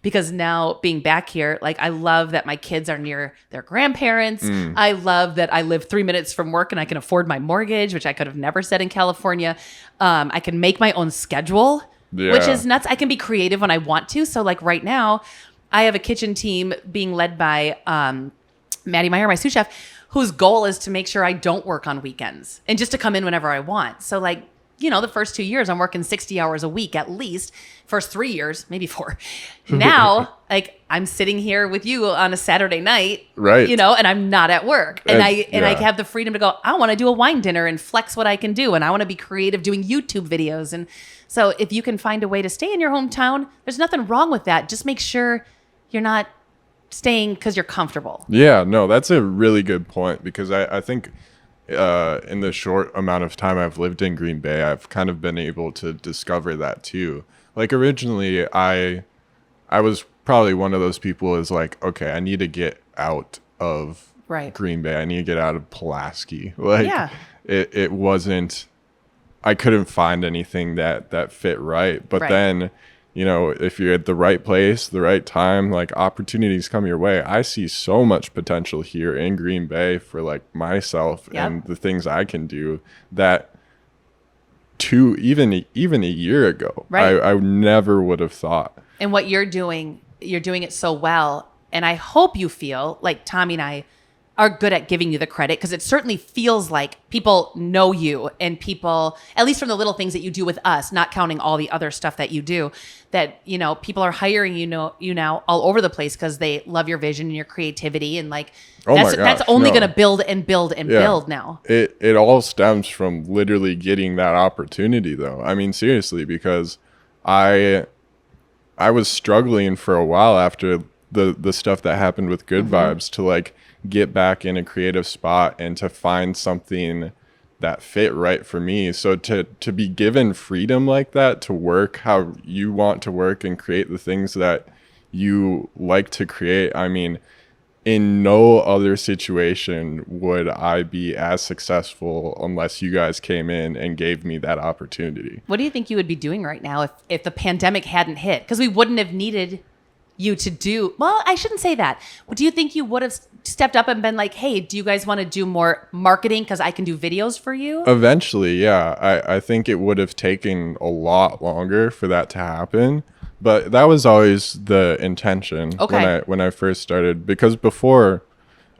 Because now being back here, like I love that my kids are near their grandparents. I love that I live 3 minutes from work and I can afford my mortgage, which I could have never said in California. I can make my own schedule, which is nuts. I can be creative when I want to. So like right now, I have a kitchen team being led by Maddie Meyer, my sous chef, whose goal is to make sure I don't work on weekends and just to come in whenever I want. So like, the first 2 years I'm working 60 hours a week at least. First 3 years, maybe 4. Now, like I'm sitting here with you on a Saturday night, right? And I'm not at work, and I have the freedom to go. I want to do a wine dinner and flex what I can do, and I want to be creative doing YouTube videos. And so, if you can find a way to stay in your hometown, there's nothing wrong with that. Just make sure you're not staying because you're comfortable. Yeah, no, that's a really good point, because I think in the short amount of time I've lived in Green Bay, I've kind of been able to discover that too. Like originally I was probably one of those people is like, okay, I need to get out of Green Bay. I need to get out of Pulaski. Like it wasn't, I couldn't find anything that fit right. But then, if you're at the right place, the right time, like opportunities come your way. I see so much potential here in Green Bay for like myself and the things I can do that even a year ago, I never would have thought. And what you're doing it so well. And I hope you feel like Tommy and I are good at giving you the credit, because it certainly feels like people know you, and people, at least from the little things that you do with us, not counting all the other stuff that you do, that, people are hiring you now all over the place because they love your vision and your creativity. And like, that's only going to build and build and build now. It all stems from literally getting that opportunity though. I mean, seriously, because I was struggling for a while after the stuff that happened with Good Vibes to like get back in a creative spot and to find something that fit right for me. So to be given freedom like that, to work how you want to work and create the things that you like to create. I mean, in no other situation would I be as successful unless you guys came in and gave me that opportunity. What do you think you would be doing right now if the pandemic hadn't hit? Because we wouldn't have needed you to do, well, I shouldn't say that. Do you think you would have stepped up and been like, hey, do you guys want to do more marketing because I can do videos for you? Eventually, yeah. I think it would have taken a lot longer for that to happen. But that was always the intention when I first started. Because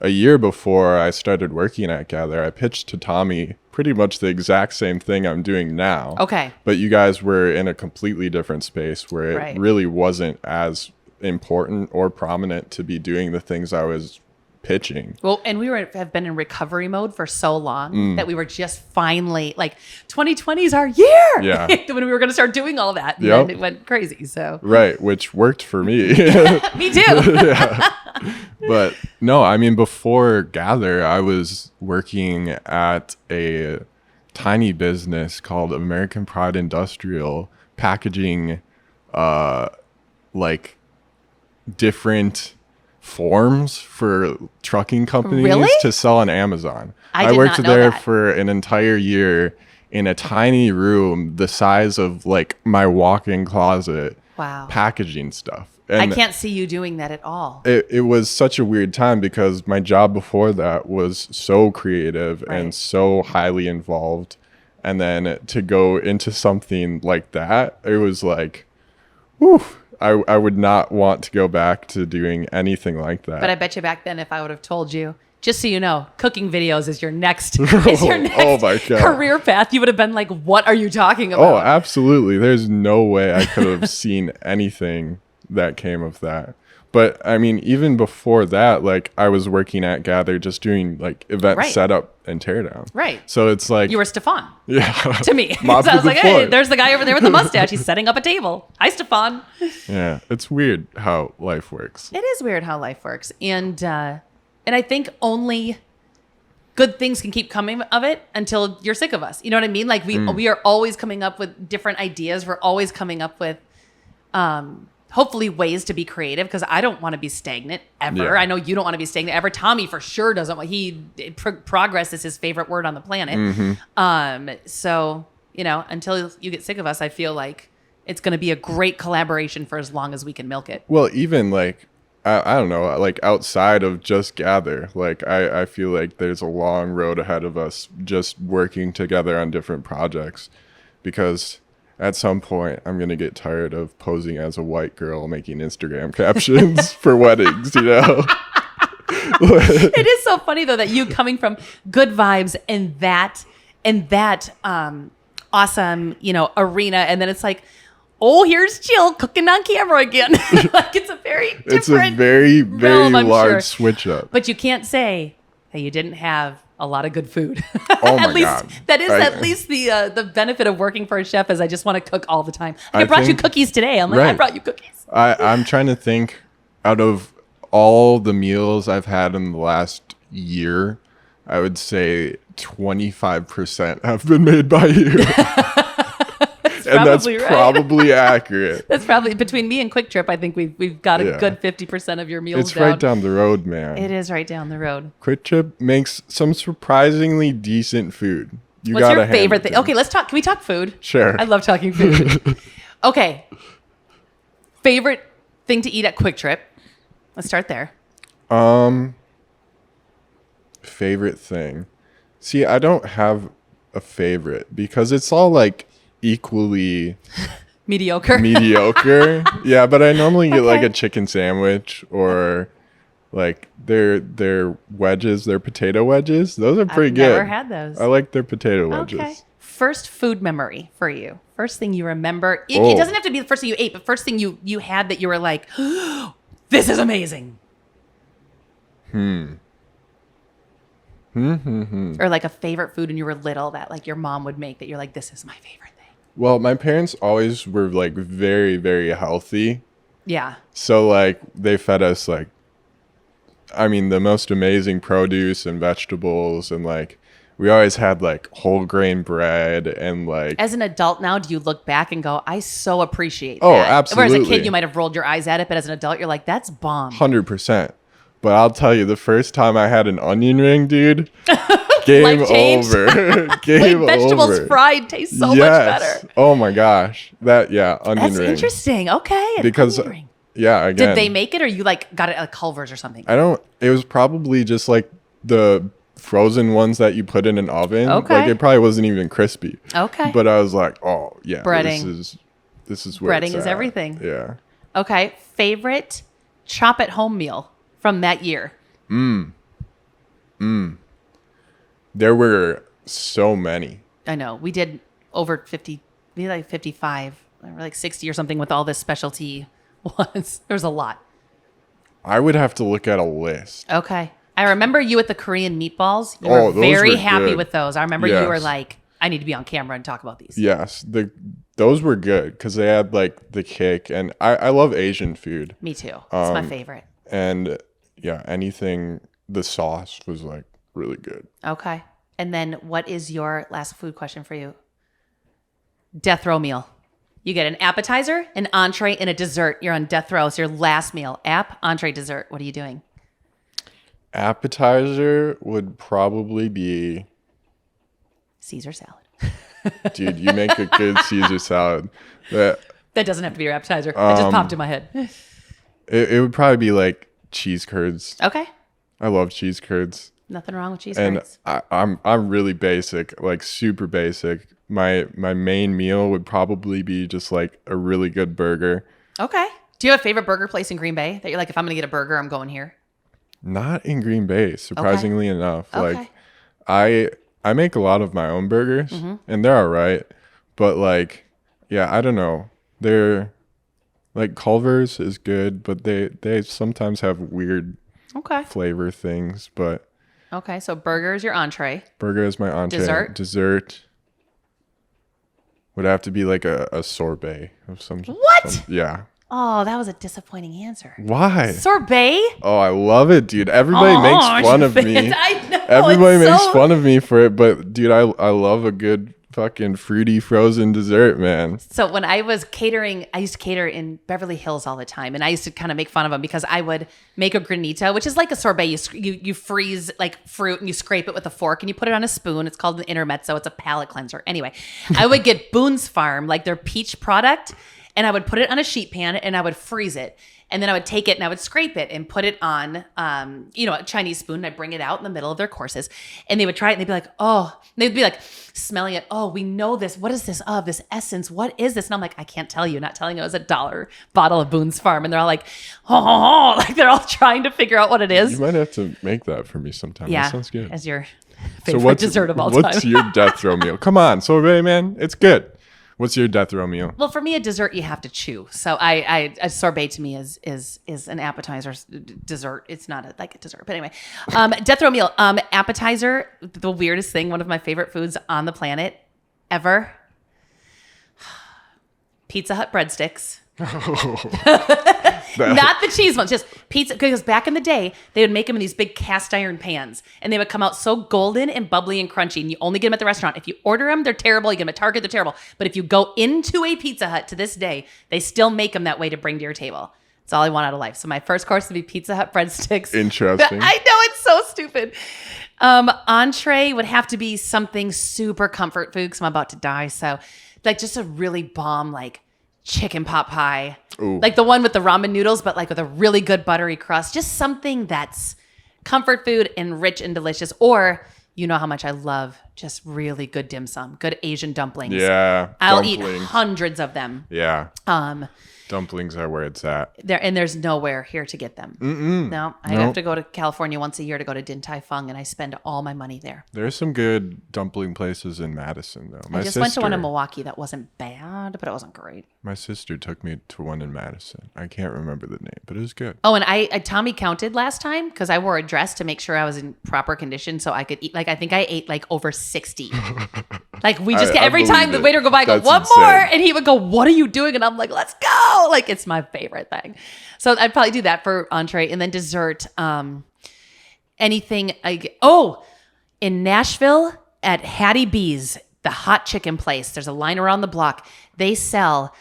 a year before I started working at Gather, I pitched to Tommy pretty much the exact same thing I'm doing now. Okay. But you guys were in a completely different space where it really wasn't as important or prominent to be doing the things I was pitching. Well, and have been in recovery mode for so long that we were just finally like 2020 is our year. Yeah. When we were going to start doing all that. And Yep. then it went crazy. So Right, which worked for me. me too. Yeah. But no, I mean, before Gather, I was working at a tiny business called American Pride Industrial, packaging like different forms for trucking companies Really? to sell on Amazon. I I did worked not know there that. for an entire year in a tiny room the size of like my walk-in closet. Wow. Packaging stuff. I And can't see you doing that at all. it was such a weird time because my job before that was so creative Right. and so highly involved. And then to go into something like that, it was like, whew, I would not want to go back to doing anything like that. But I bet you back then, if I would have told you, just so you know, cooking videos is your next, Oh my God. career path, you would have been like, what are you talking Oh, about? absolutely. There's no way I could have seen anything that came of that. But I mean, even before that, like I was working at Gather just doing like event Right. setup and teardown. Right. So it's like, You were Stefan yeah. to me. So I Mop was to the like, hey, floor. there's the guy over there with the mustache. He's setting up a table. Hi, Stefan. Yeah, it's weird how life works. It is weird how life works. And I think only good things can keep coming of it until you're sick of us. You know what I mean? Like we are always coming up with different ideas. We're always coming up with hopefully ways to be creative because I don't want to be stagnant ever. Yeah. I know you don't want to be stagnant ever. Tommy for sure doesn't want. Progress is his favorite word on the planet. So, you know, until you get sick of us, I feel like it's going to be a great collaboration for as long as we can milk it. Well, even like, I don't know, like outside of just Gather, like I feel like there's a long road ahead of us just working together on different projects because at some point I'm going to get tired of posing as a white girl making Instagram captions for weddings, you know? It is so funny though that you coming from good vibes and that awesome, you know, arena, and then it's like, oh, here's Jyll cooking on camera again. Like it's a very different It's a very, very realm, I'm large sure. switch up. But you can't say that you didn't have a lot of good food. Oh my at least God. that is at least the benefit of working for a chef is I just want to cook all the time. I I brought you think- cookies today. I'm like, I Right. brought you cookies. I'm trying to think out of all the meals I've had in the last year, I would say 25% have been made by you. And that's probably right. probably accurate. That's probably between me and Quick Trip. I think we've got a Yeah. good 50% of your meals It's down. right down the road, man. It is right down the road. Quick Trip makes some surprisingly decent food. You What's gotta your hand favorite it thing? to Okay, let's talk. Can we talk food? Sure. I love talking food. Okay. Favorite thing to eat at Quick Trip? Let's start there. Favorite thing. See, I don't have a favorite because it's all like equally Mediocre. mediocre. Yeah, but I normally get like Okay. a chicken sandwich or like their wedges, their potato wedges. Those are pretty I've good. never had those. I like their potato wedges. Okay. First food memory for you. First thing you remember. It Oh. doesn't have to be the first thing you ate, but first thing you had that you were like, this is amazing. Or like a favorite food when you were little that like your mom would make that you're like, this is my favorite thing. Well, my parents always were like very, very healthy. Yeah. So like they fed us like, I mean, the most amazing produce and vegetables, and like we always had like whole grain bread and like As an adult now, do you look back and go, I so appreciate that? Oh, Whereas a absolutely. kid, you might have rolled your eyes at it, but as an adult, you're like, that's bomb. 100%. But I'll tell you, the first time I had an onion ring, dude, game Life changed. over. Wait, Game vegetables over. fried taste so much better. Oh my gosh. Onion That's ring. interesting. Okay. an Because onion ring. yeah, again. Did they make it or you like got it at Culver's or something? It was probably just like the frozen ones that you put in an oven. Okay. Like it probably wasn't even crispy. Okay. But I was like, oh yeah, Breading. this is where Breading it's is at. everything. Yeah. Okay. Favorite chop at home meal from that year? There were so many. I know. We did over 50, we did like 55, or like 60 or something with all this specialty ones. There was a lot. I would have to look at a list. Okay. I remember you with the Korean meatballs. You Oh, were those very were happy good. with those. I remember you were Yes. like, I need to be on camera and talk about these. Yes, those were good because they had like the kick, and I love Asian food. Me too. It's my favorite. And yeah, anything, the sauce was like really good. Okay. And then what is your last food question for you? Death row meal. You get an appetizer, an entree, and a dessert. You're on death row. It's your last meal. Entree, dessert. What are you doing? Appetizer would probably be, Caesar salad. dude, you make a good Caesar salad. That doesn't have to be your appetizer. That just popped in my head. it would probably be like cheese curds. Okay. I love cheese curds. Nothing wrong with cheese And curds. I'm really basic, like super basic. My main meal would probably be just like a really good burger. Okay. Do you have a favorite burger place in Green Bay that you're like, if I'm going to get a burger, I'm going here? Not in Green Bay, surprisingly enough. Okay. Like I make a lot of my own burgers, and they're all right. But like, yeah, I don't know. They're like Culver's is good, but they sometimes have weird Okay. flavor things. But Okay. So burger is your entree. burger is my entree. Dessert would have to be like a sorbet of some. What? Yeah. Oh, that was a disappointing answer. Why? Sorbet? Oh, I love it, dude. Everybody makes fun of me. I know. Everybody it's makes so- fun of me for it, but dude, I love a good fucking fruity frozen dessert, man. So when I was catering, I used to cater in Beverly Hills all the time, and I used to kind of make fun of them because I would make a granita, which is like a sorbet. You freeze like fruit and you scrape it with a fork and you put it on a spoon. It's called an intermezzo. It's a palate cleanser. Anyway, I would get Boone's Farm, like their peach product, and I would put it on a sheet pan and I would freeze it. And then I would take it and I would scrape it and put it on, a Chinese spoon. And I'd bring it out in the middle of their courses. And they would try it and they'd be like, oh, they'd be like smelling it. Oh, we know this. What is this of? This essence. What is this? And I'm like, I can't tell you. Not telling you it was $1 bottle of Boone's Farm. And they're all like, oh, like they're all trying to figure out what it is. You might have to make that for me sometime. Yeah. That sounds good. As your So favorite dessert of all time. What's your death row meal? Come on, sorbet, man. It's good. What's your death row meal? Well, for me, a dessert you have to chew. So a sorbet to me is an appetizer dessert. It's not like a dessert, but anyway, death row meal. Appetizer, the weirdest thing. One of my favorite foods on the planet ever. Pizza Hut breadsticks. Not the cheese ones, just pizza. Because back in the day, they would make them in these big cast iron pans, and they would come out so golden and bubbly and crunchy. And you only get them at the restaurant. If you order them, they're terrible. You get them at Target, they're terrible. But if you go into a Pizza Hut to this day, they still make them that way to bring to your table. That's all I want out of life. So my first course would be Pizza Hut breadsticks. Interesting. I know, it's so stupid. Entree would have to be something super comfort food because I'm about to die. So like just a really bomb like chicken pot pie. Ooh. Like the one with the ramen noodles, but like with a really good buttery crust. Just something that's comfort food and rich and delicious. Or you know how much I love just really good dim sum, good Asian dumplings. Yeah. I'll eat hundreds of them. Yeah. Dumplings are where it's at. There's nowhere here to get them. No, I have to go to California once a year to go to Din Tai Fung, and I spend all my money there. There's some good dumpling places in Madison, though. I just went to one in Milwaukee that wasn't bad, but it wasn't great. My sister took me to one in Madison. I can't remember the name, but it was good. Oh, and I Tommy counted last time because I wore a dress to make sure I was in proper condition so I could eat. Like I think I ate like over 60. Like we just get every time the waiter would go by, I go, That's one insane. more, and he would go, what are you doing? And I'm like, let's go. Like it's my favorite thing. So I'd probably do that for entree, and then dessert. Anything. In Nashville at Hattie B's, the hot chicken place. There's a line around the block. They sell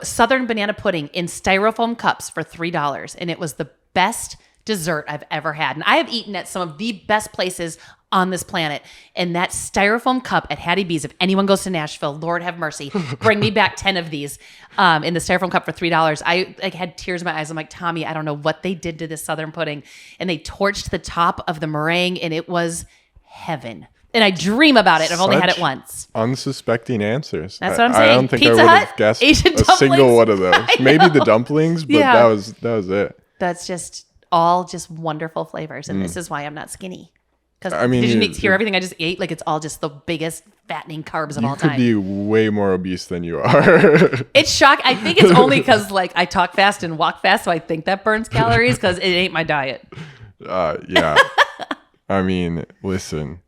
southern banana pudding in styrofoam cups for $3, and it was the best dessert I've ever had. And I have eaten at some of the best places on this planet. And that styrofoam cup at Hattie B's, if anyone goes to Nashville, Lord have mercy, bring me back 10 of these in the styrofoam cup for $3. I had tears in my eyes. I'm like, Tommy, I don't know what they did to this southern pudding. And they torched the top of the meringue, and it was heaven. And I dream about it. I've only had it once. Unsuspecting answers. That's what I'm saying. I don't think Pizza I would Hut, have guessed Asian a single dumplings. one of those. Maybe the dumplings, but Yeah. that was it. That's just all just wonderful flavors. And this is why I'm not skinny. Because I mean, did you you- hear everything I just ate? Like it's all just the biggest fattening carbs of all You could time. be way more obese than you are. It's shock. I think it's only because like I talk fast and walk fast, so I think that burns calories because it ain't my diet. Yeah. I mean, listen,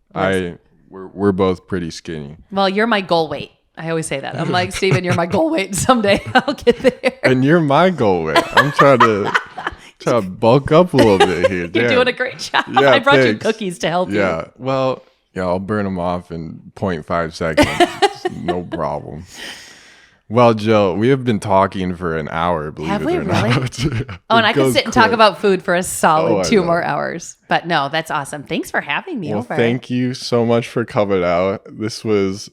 we're both pretty skinny. Well, you're my goal weight. I always say that. I'm like, Steven, you're my goal weight. Someday I'll get there. And you're my goal weight. I'm trying to bulk up a little bit here. You're doing a great job. Yeah, I brought you thanks. cookies to help you. Yeah. Well, yeah, I'll burn them off in 0.5 seconds. No problem. Well, Jyll, we have been talking for an hour, believe Have it we or really? not. Oh, and I could sit and talk quick. about food for a solid I 2 know. more hours. But no, that's awesome. Thanks for having me Well, over. thank you so much for coming out. This was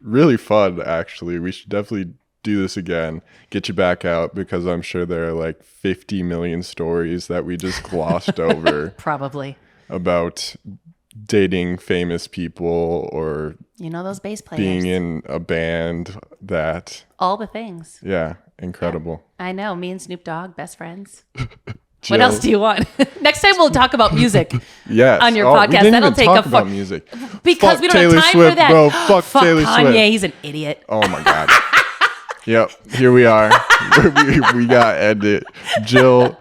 really fun, actually. We should definitely do this again. Get you back out because I'm sure there are like 50 million stories that we just glossed over Probably. about dating famous people or You know those bass players. being in a band that, All the things. yeah, incredible. I know. Me and Snoop Dogg, best friends. Jyll, What else do you want? Next time we'll talk about music yes. on your We podcast. didn't That'll even take talk a about music. because Fuck we don't Taylor have time Swift, for that. bro. Fuck Taylor Kanye, Swift. he's an idiot. Oh my God. Yep, here we are. we got ended. Jyll,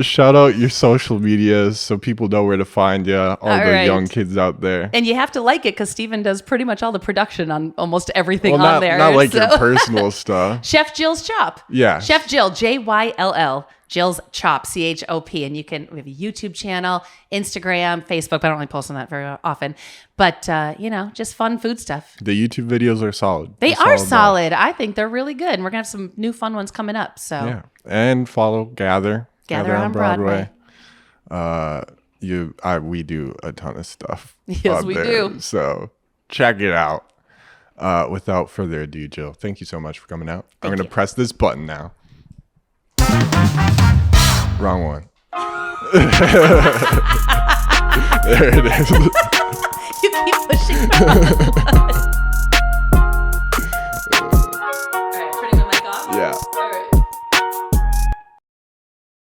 shout out your social medias so people know where to find you. All the right. young kids out there. And you have to like it because Steven does pretty much all the production on almost everything Well, on not, there. not like so- your personal stuff. Chef Jill's Chop. Yeah. Chef Jyll, Jyll. Jill's Chop, CHOP. And we have a YouTube channel, Instagram, Facebook. But I don't really post on that very often. But, just fun food stuff. The YouTube videos are solid. They That's are all about. solid. I think they're really good. And we're going to have some new fun ones coming up. So Yeah. And follow Gather on Broadway. We do a ton of stuff. Yes, out we there, do. So check it out. Without further ado, Jyll, thank you so much for coming out. I'm going to press this button now. Wrong one. There it is. You keep pushing the button.